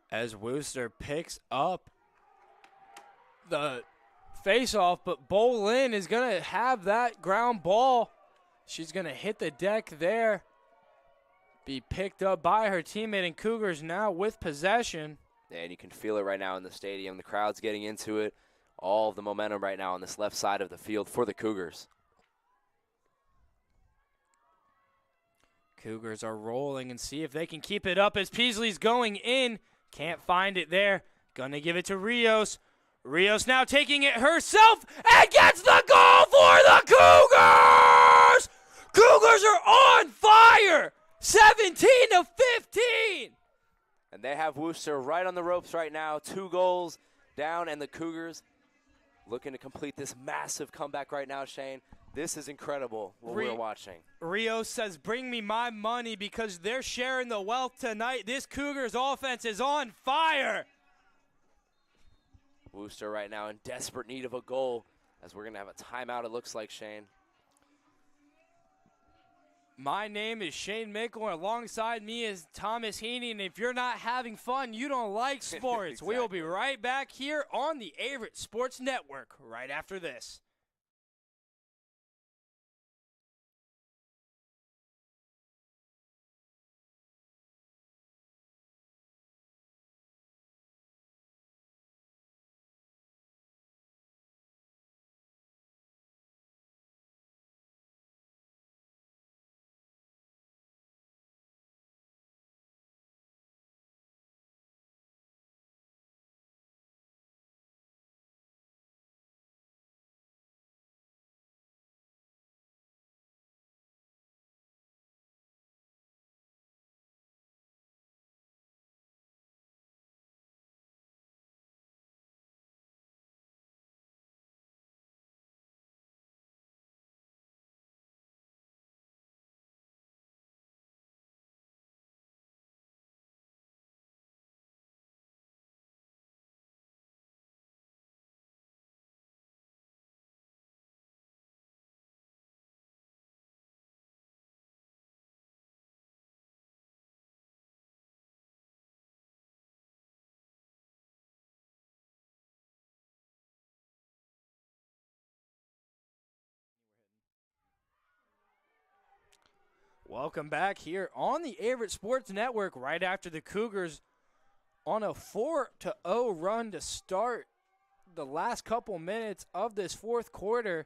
S1: As Wooster picks up the face-off, but Bolin is going to have that ground ball. She's going to hit the deck there. Be picked up by her teammate, and Cougars now with possession.
S3: And you can feel it right now in the stadium. The crowd's getting into it. All of the momentum right now on this left side of the field for the Cougars.
S1: Cougars are rolling and see if they can keep it up as Peasley's going in. Can't find it there. Gonna give it to Rios. Rios now taking it herself and gets the goal for the Cougars! Cougars are on fire! 17-15!
S3: And they have Wooster right on the ropes right now. 2 goals down, and the Cougars looking to complete this massive comeback right now, Shane. This is incredible what we're watching.
S1: Rios says, bring me my money because they're sharing the wealth tonight. This Cougars offense is on fire.
S3: Wooster right now in desperate need of a goal as we're going to have a timeout, it looks like, Shane.
S1: My name is Shane Mickle, and alongside me is Thomas Heaney, and if you're not having fun, you don't like sports.
S3: Exactly.
S1: We will be right back here on the Averett Sports Network right after this. Welcome back here on the Averett Sports Network right after the Cougars on a 4-0 run to start the last couple minutes of this fourth quarter.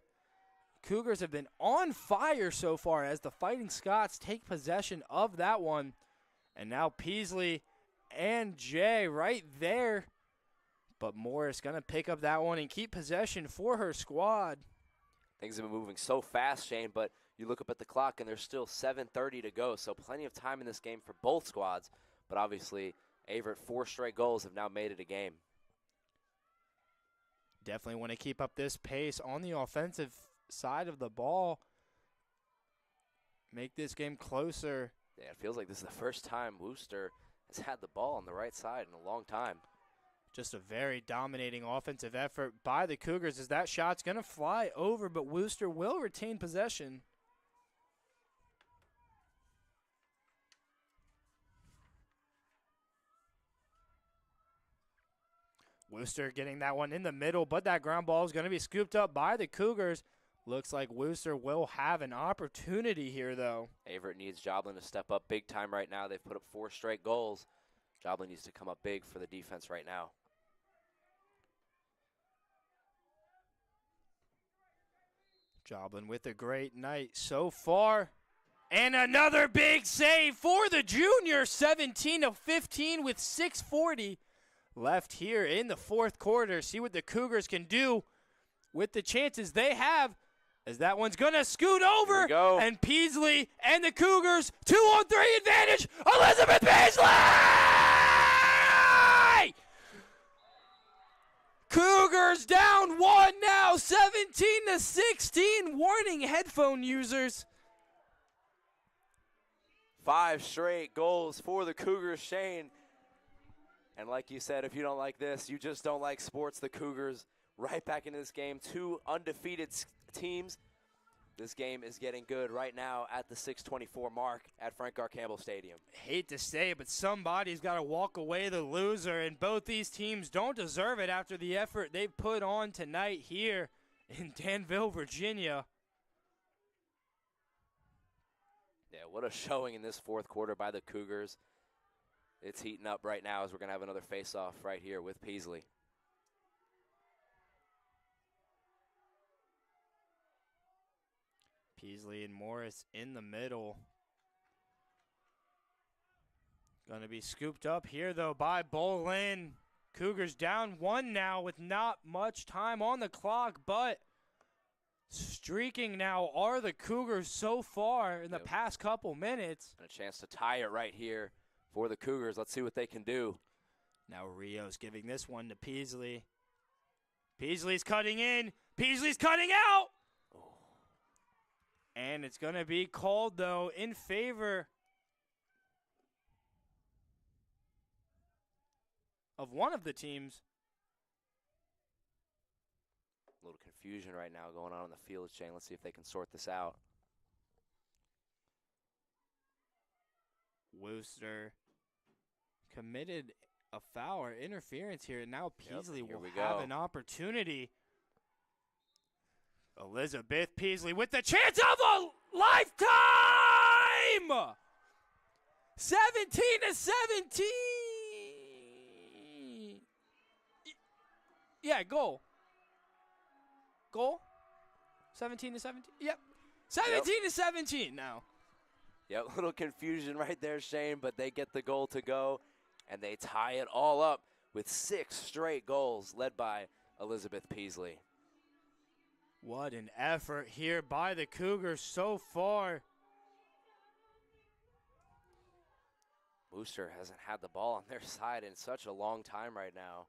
S1: Cougars have been on fire so far as the Fighting Scots take possession of that one. And now Peasley and Jay right there. But Morris going to pick up that one and keep possession for her squad.
S3: Things have been moving so fast, Shane, but you look up at the clock and there's still 7:30 to go, so plenty of time in this game for both squads. But obviously, Averett, 4 straight goals have now made it a game.
S1: Definitely want to keep up this pace on the offensive side of the ball. Make this game closer.
S3: Yeah, it feels like this is the first time Wooster has had the ball on the right side in a long time.
S1: Just a very dominating offensive effort by the Cougars as that shot's going to fly over, but Wooster will retain possession. Wooster getting that one in the middle, but that ground ball is going to be scooped up by the Cougars. Looks like Wooster will have an opportunity here, though.
S3: Averett needs Joblin to step up big time right now. They've put up 4 straight goals. Joblin needs to come up big for the defense right now.
S1: Joblin with a great night so far. And another big save for the junior, 17 of 15 with 6:40 left here in the fourth quarter. See what the Cougars can do with the chances they have, as that one's going to scoot over. And Peasley and the Cougars, 2-on-3 advantage. Elizabeth Peasley! Cougars down 1 now, 17-16. Warning, headphone users.
S3: 5 straight goals for the Cougars, Shane. And like you said, if you don't like this, you just don't like sports. The Cougars right back into this game. 2 undefeated teams. This game is getting good right now at the 6:24 mark at Frank R. Campbell Stadium.
S1: Hate to say it, but somebody's got to walk away the loser, and both these teams don't deserve it after the effort they've put on tonight here in Danville, Virginia.
S3: Yeah, what a showing in this fourth quarter by the Cougars. It's heating up right now as we're going to have another face-off right here with Peasley.
S1: Peasley and Morris in the middle. Going to be scooped up here, though, by Bolin. Cougars down 1 now with not much time on the clock, but streaking now are the Cougars so far in the past couple minutes.
S3: And a chance to tie it right here for the Cougars. Let's see what they can do.
S1: Now Rios giving this one to Peasley. Peasley's cutting in. Peasley's cutting out. And it's going to be called, though, in favor of one of the teams.
S3: A little confusion right now going on the field, Shane. Let's see if they can sort this out.
S1: Wooster committed a foul or interference here, and now Peasley will
S3: we
S1: have
S3: go.
S1: an opportunity. Elizabeth Peasley with the chance of a lifetime! 17-17. Yeah, goal. Goal? 17-17? Yep. 17-17 now.
S3: Yeah, a little confusion right there, Shane, but they get the goal to go, and they tie it all up with 6 straight goals led by Elizabeth Peasley.
S1: What an effort here by the Cougars so far.
S3: Wooster hasn't had the ball on their side in such a long time right now.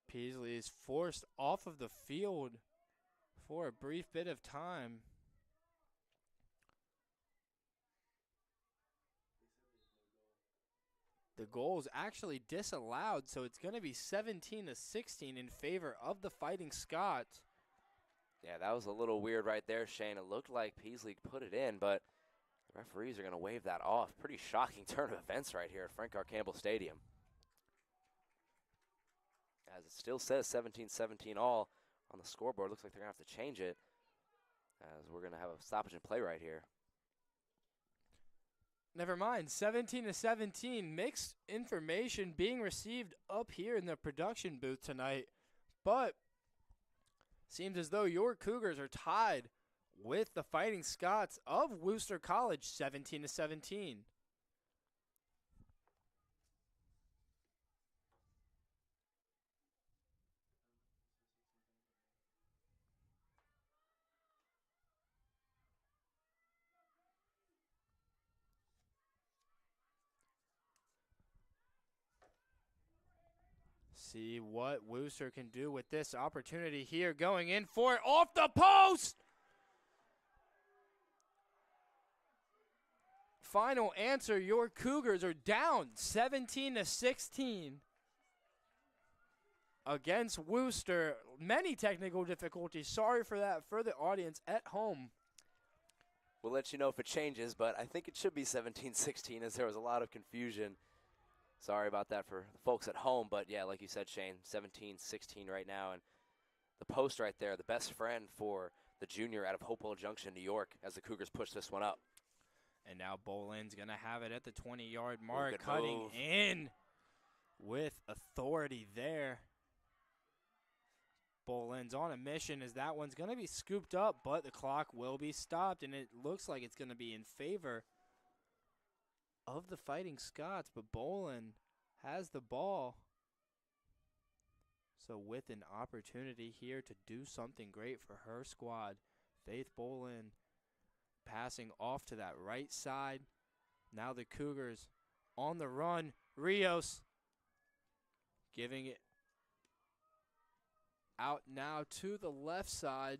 S1: Peasley is forced off of the field for a brief bit of time. The goal is actually disallowed, so it's going to be 17-16 in favor of the Fighting Scots.
S3: Yeah, that was a little weird right there, Shane. It looked like Peasley put it in, but the referees are going to wave that off. Pretty shocking turn of events right here at Frank R. Campbell Stadium. As it still says 17-17 all on the scoreboard. Looks like they're going to have to change it, as we're going to have a stoppage in play right here.
S1: Never mind. 17-17. Mixed information being received up here in the production booth tonight. But seems as though your Cougars are tied with the Fighting Scots of Wooster College, 17-17. See what Wooster can do with this opportunity here. Going in for it off the post. Final answer, your Cougars are down 17-16 against Wooster. Many technical difficulties. Sorry for that for the audience at home.
S3: We'll let you know if it changes, but I think it should be 17-16 as there was a lot of confusion. Sorry about that for the folks at home, but yeah, like you said, Shane, 17-16 right now. And the post right there, the best friend for the junior out of Hopewell Junction, New York, as the Cougars push this one up.
S1: And now Boland's going to have it at the 20-yard mark,
S3: Good
S1: cutting
S3: move.
S1: in with authority there. Boland's on a mission as that one's going to be scooped up, but the clock will be stopped, and it looks like it's going to be in favor of the Fighting Scots, but Boland has the ball. So with an opportunity here to do something great for her squad, Faith Boland passing off to that right side. Now the Cougars on the run. Rios giving it out now to the left side.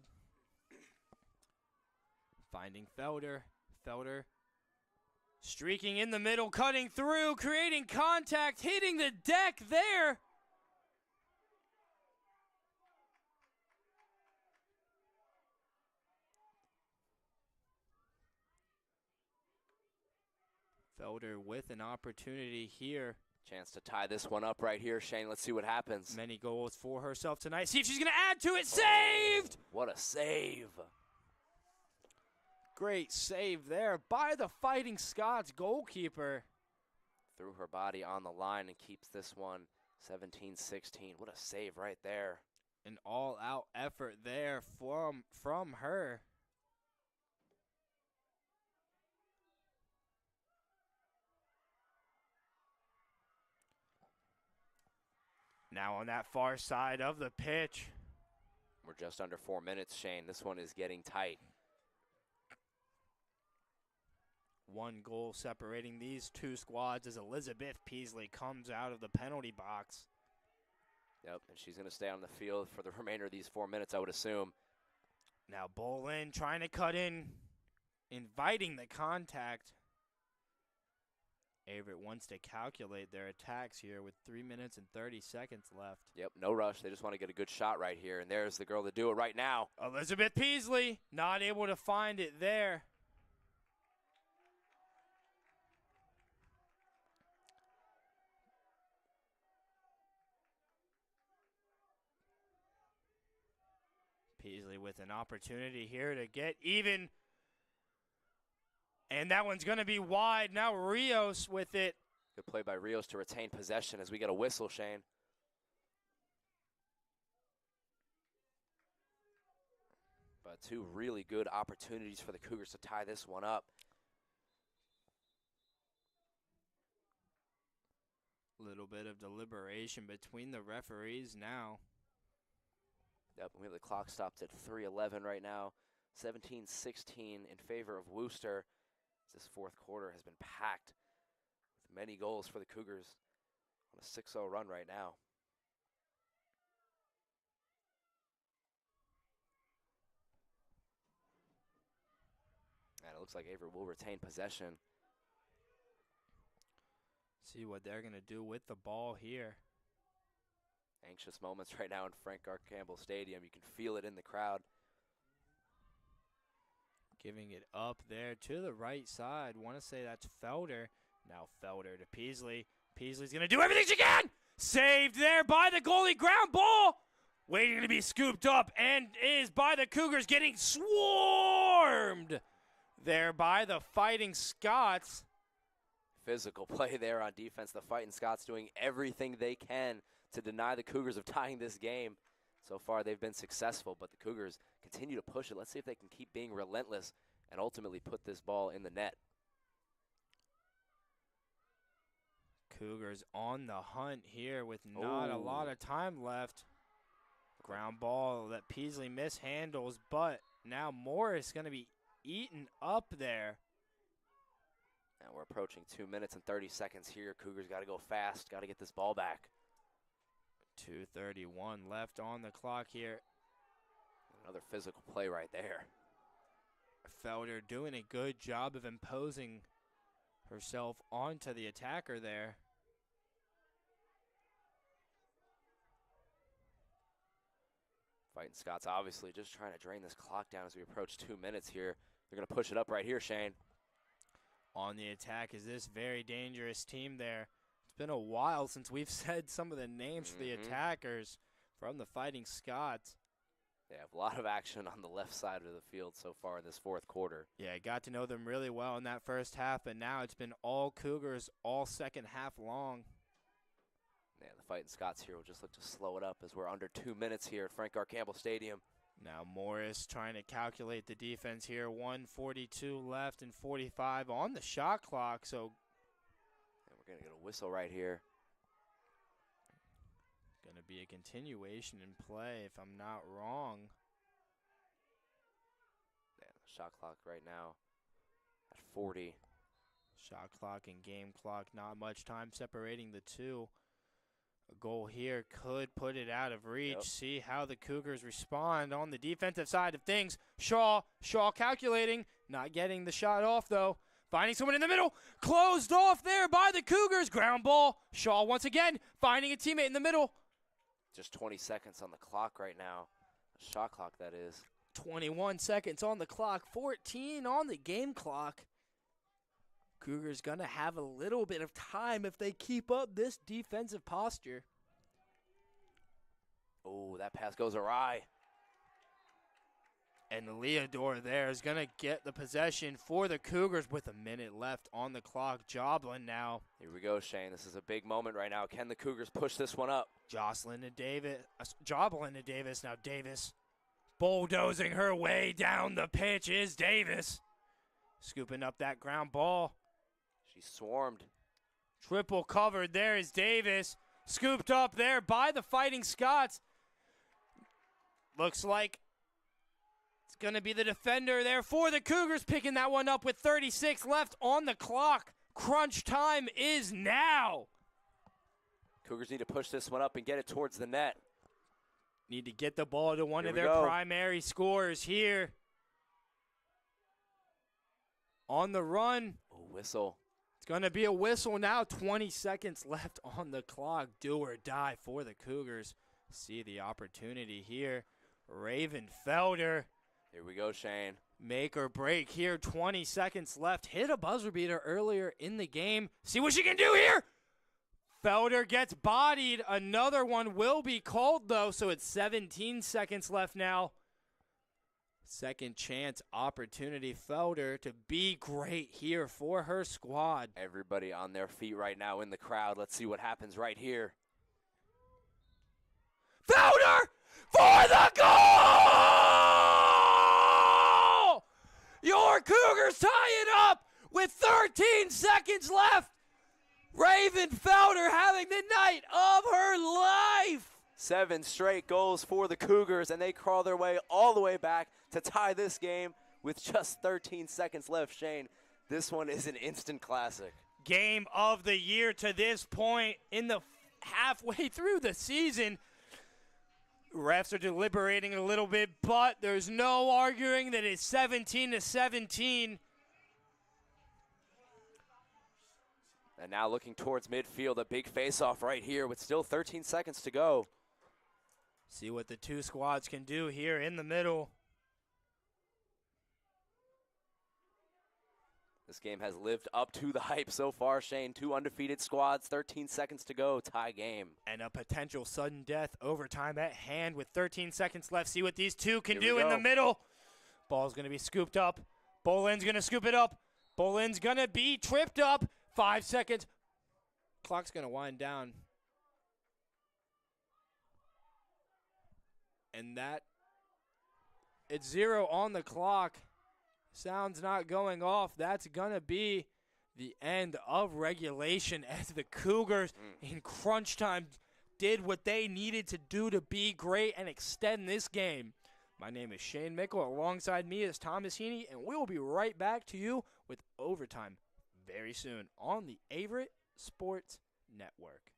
S1: Finding Felder. Felder streaking in the middle, cutting through, creating contact, hitting the deck there. Felder with an opportunity here.
S3: Chance to tie this one up right here, Shane. Let's see what happens.
S1: Many goals for herself tonight. See if she's going to add to it. Saved!
S3: What a save.
S1: Great save there by the Fighting Scots goalkeeper.
S3: Threw her body on the line and keeps this one 17-16. What a save right there.
S1: An all-out effort there from her. Now on that far side of the pitch.
S3: We're just under 4 minutes, Shane. This one is getting tight.
S1: One goal separating these two squads as Elizabeth Peasley comes out of the penalty box.
S3: Yep, and she's going to stay on the field for the remainder of these 4 minutes, I would assume.
S1: Now Boland trying to cut in, inviting the contact. Averett wants to calculate their attacks here with 3 minutes and 30 seconds left.
S3: Yep, no rush. They just want to get a good shot right here, and there's the girl to do it right now.
S1: Elizabeth Peasley not able to find it there. Peasley with an opportunity here to get even. And that one's going to be wide. Now Rios with it.
S3: Good play by Rios to retain possession as we get a whistle, Shane. But two really good opportunities for the Cougars to tie this one up.
S1: Little bit of deliberation between the referees now.
S3: Yep, we have the clock stopped at 3:11 right now. 17-16 in favor of Wooster. This fourth quarter has been packed with many goals for the Cougars on a 6-0 run right now. And it looks like Averett will retain possession.
S1: See what they're going to do with the ball here.
S3: Anxious moments right now in Frank R. Campbell Stadium. You can feel it in the crowd.
S1: Giving it up there to the right side. Want to say that's Felder. Now Felder to Peasley. Peasley's going to do everything she can. Saved there by the goalie. Ground ball. Waiting to be scooped up and is by the Cougars, getting swarmed there by the Fighting Scots.
S3: Physical play there on defense. The Fighting Scots doing everything they can to deny the Cougars of tying this game. So far, they've been successful, but the Cougars continue to push it. Let's see if they can keep being relentless and ultimately put this ball in the net.
S1: Cougars on the hunt here with not a lot of time left. Ground ball that Peasley mishandles, but now Morris going to be eaten up there.
S3: And we're approaching 2 minutes and 30 seconds here. Cougars got to go fast, got to get this ball back.
S1: 2:31 left on the clock here.
S3: Another physical play right there.
S1: Felder doing a good job of imposing herself onto the attacker there.
S3: Fighting Scots obviously just trying to drain this clock down as we approach 2 minutes here. They're going to push it up right here, Shane.
S1: On the attack is this very dangerous team there. It's been a while since we've said some of the names for the attackers from the Fighting Scots.
S3: They have a lot of action on the left side of the field so far in this fourth quarter.
S1: Yeah, I got to know them really well in that first half, but now it's been all Cougars all second half long.
S3: Yeah, the Fighting Scots here will just look to slow it up as we're under 2 minutes here at Frank R. Campbell Stadium.
S1: Now Morris trying to calculate the defense here. 1:42 left and 45 on the shot clock. So
S3: and we're going to get a whistle right here.
S1: Going to be a continuation in play if I'm not wrong.
S3: Yeah, the shot clock right now at 40.
S1: Shot clock and game clock, not much time separating the two. A goal here could put it out of reach.
S3: Yep.
S1: See how the Cougars respond on the defensive side of things. Shaw calculating, not getting the shot off though. Finding someone in the middle, closed off there by the Cougars. Ground ball. Shaw once again finding a teammate in the middle.
S3: Just 20 seconds on the clock right now. The shot clock, that is.
S1: 21 seconds on the clock, 14 on the game clock. Cougars going to have a little bit of time if they keep up this defensive posture.
S3: Oh, that pass goes awry.
S1: And Leodore there is going to get the possession for the Cougars with a minute left on the clock. Joblin now.
S3: Here we go, Shane. This is a big moment right now. Can the Cougars push this one up?
S1: Joblin to Davis. Now Davis bulldozing her way down the pitch is Davis. Scooping up that ground ball.
S3: She's swarmed.
S1: Triple covered there is Davis. Scooped up there by the Fighting Scots. Looks like it's going to be the defender there for the Cougars, picking that one up with 36 left on the clock. Crunch time is now.
S3: Cougars need to push this one up and get it towards the net.
S1: Need to get the ball to one
S3: Here
S1: of
S3: we
S1: their
S3: go.
S1: primary scorers here. On the run.
S3: Oh, whistle.
S1: It's going to be a whistle now. 20 seconds left on the clock. Do or die for the Cougars. See the opportunity here. Raven Felder.
S3: Here we go, Shane.
S1: Make or break here. 20 seconds left. Hit a buzzer beater earlier in the game. See what she can do here. Felder gets bodied. Another one will be called, though, so it's 17 seconds left now. Second chance opportunity. Felder to be great here for her squad.
S3: Everybody on their feet right now in the crowd. Let's see what happens right here.
S1: Felder for the goal! Your Cougars tie it up with 13 seconds left. Raven Felder having the night of her life.
S3: 7 straight goals for the Cougars, and they crawl their way all the way back to tie this game with just 13 seconds left. Shane, this one is an instant classic.
S1: Game of the year to this point in the halfway through the season. Refs are deliberating a little bit, but there's no arguing that it's 17-17.
S3: And now looking towards midfield, a big face-off right here with still 13 seconds to go.
S1: See what the two squads can do here in the middle.
S3: This game has lived up to the hype so far, Shane. 2 undefeated squads, 13 seconds to go, tie game.
S1: And a potential sudden death overtime at hand with 13 seconds left. See what these two can
S3: Here we
S1: do in
S3: go.
S1: the middle. Ball's going to be scooped up. Bolin's going to scoop it up. Bolin's going to be tripped up. 5 seconds. Clock's going to wind down. And it's 0 on the clock. Sound's not going off. That's going to be the end of regulation as the Cougars in crunch time did what they needed to do to be great and extend this game. My name is Shane Mickle. Alongside me is Thomas Heaney, and we will be right back to you with overtime very soon on the Averett Sports Network.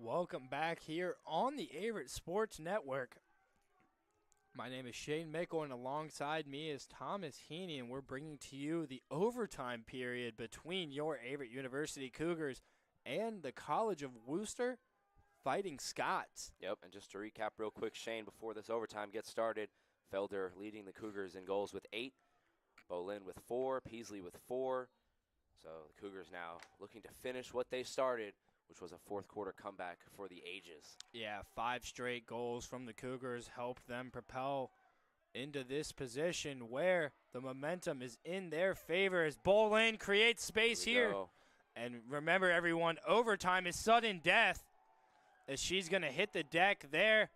S1: Welcome back here on the Averett Sports Network. My name is Shane Mickle, and alongside me is Thomas Heaney, and we're bringing to you the overtime period between your Averett University Cougars and the College of Wooster Fighting Scots.
S3: Yep, and just to recap real quick, Shane, before this overtime gets started, Felder leading the Cougars in goals with 8, Bolin with 4, Peasley with 4. So the Cougars now looking to finish what they started, which was a fourth quarter comeback for the ages.
S1: Yeah, 5 straight goals from the Cougars helped them propel into this position where the momentum is in their favor as Bolin creates space here.
S3: Go.
S1: And remember, everyone, overtime is sudden death as she's going to hit the deck there.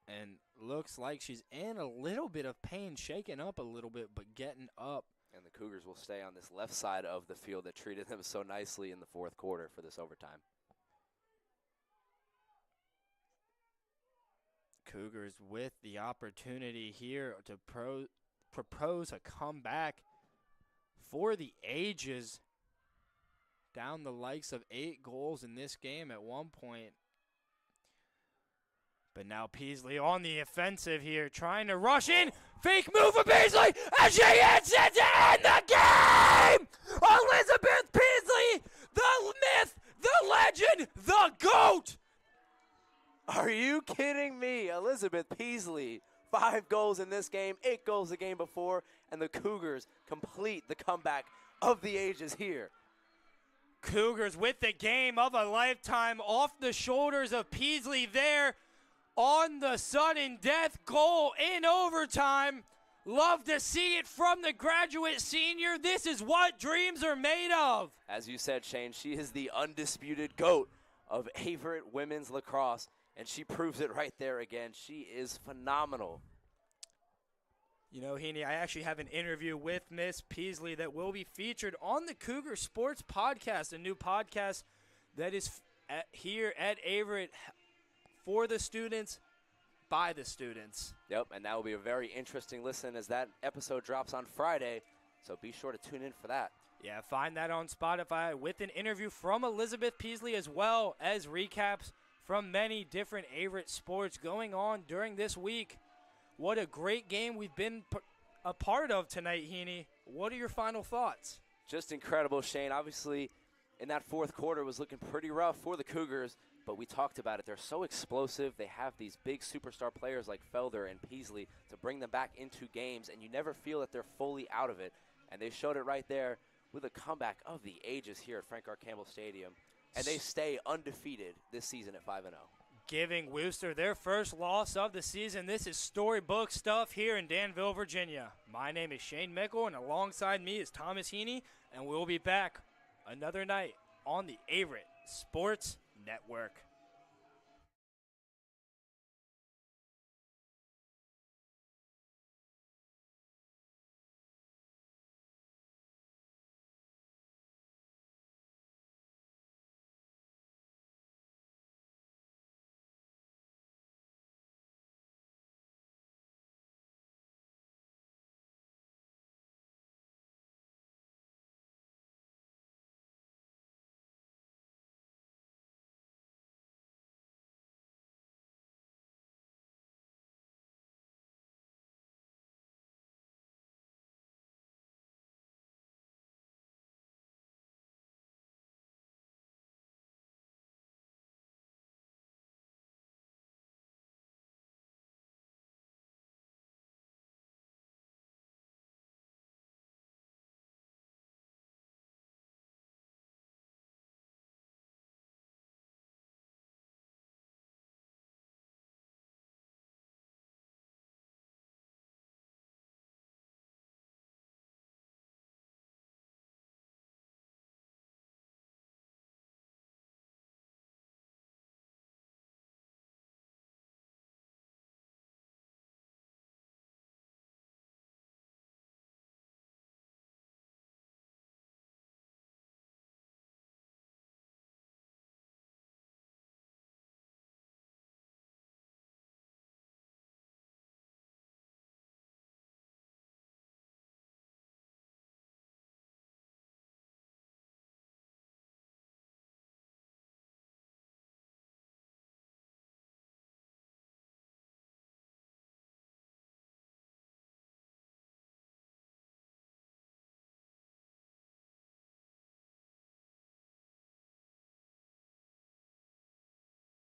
S1: And looks like she's in a little bit of pain, shaking up a little bit, but getting up.
S3: And the Cougars will stay on this left side of the field that treated them so nicely in the fourth quarter for this overtime.
S1: Cougars with the opportunity here to propose a comeback for the ages. Down the likes of 8 goals in this game at one point. But now Peasley on the offensive here, trying to rush in. Fake move for Peasley, and she hits it to end the game! Elizabeth Peasley, the myth, the legend, the GOAT!
S3: Are you kidding me? Elizabeth Peasley, 5 goals in this game, 8 goals the game before, and the Cougars complete the comeback of the ages here.
S1: Cougars with the game of a lifetime off the shoulders of Peasley there. On the sudden death goal in overtime. Love to see it from the graduate senior. This is what dreams are made of.
S3: As you said, Shane, she is the undisputed GOAT of Averett women's lacrosse, and she proves it right there again. She is phenomenal.
S1: You know, Heaney, I actually have an interview with Miss Peasley that will be featured on the Cougar Sports Podcast, a new podcast that is here at Averett for the students, by the students.
S3: Yep, and that will be a very interesting listen as that episode drops on Friday, so be sure to tune in for that.
S1: Yeah, find that on Spotify with an interview from Elizabeth Peasley as well as recaps from many different Averett sports going on during this week. What a great game we've been a part of tonight, Heaney. What are your final thoughts?
S3: Just incredible, Shane. Obviously, in that fourth quarter, it was looking pretty rough for the Cougars, but we talked about it. They're so explosive. They have these big superstar players like Felder and Peasley to bring them back into games, and you never feel that they're fully out of it. And they showed it right there with a comeback of the ages here at Frank R. Campbell Stadium. And they stay undefeated this season at 5-0.
S1: Giving Wooster their first loss of the season. This is storybook stuff here in Danville, Virginia. My name is Shane Mickle, and alongside me is Thomas Heaney, and we'll be back another night on the Averett Sports Network.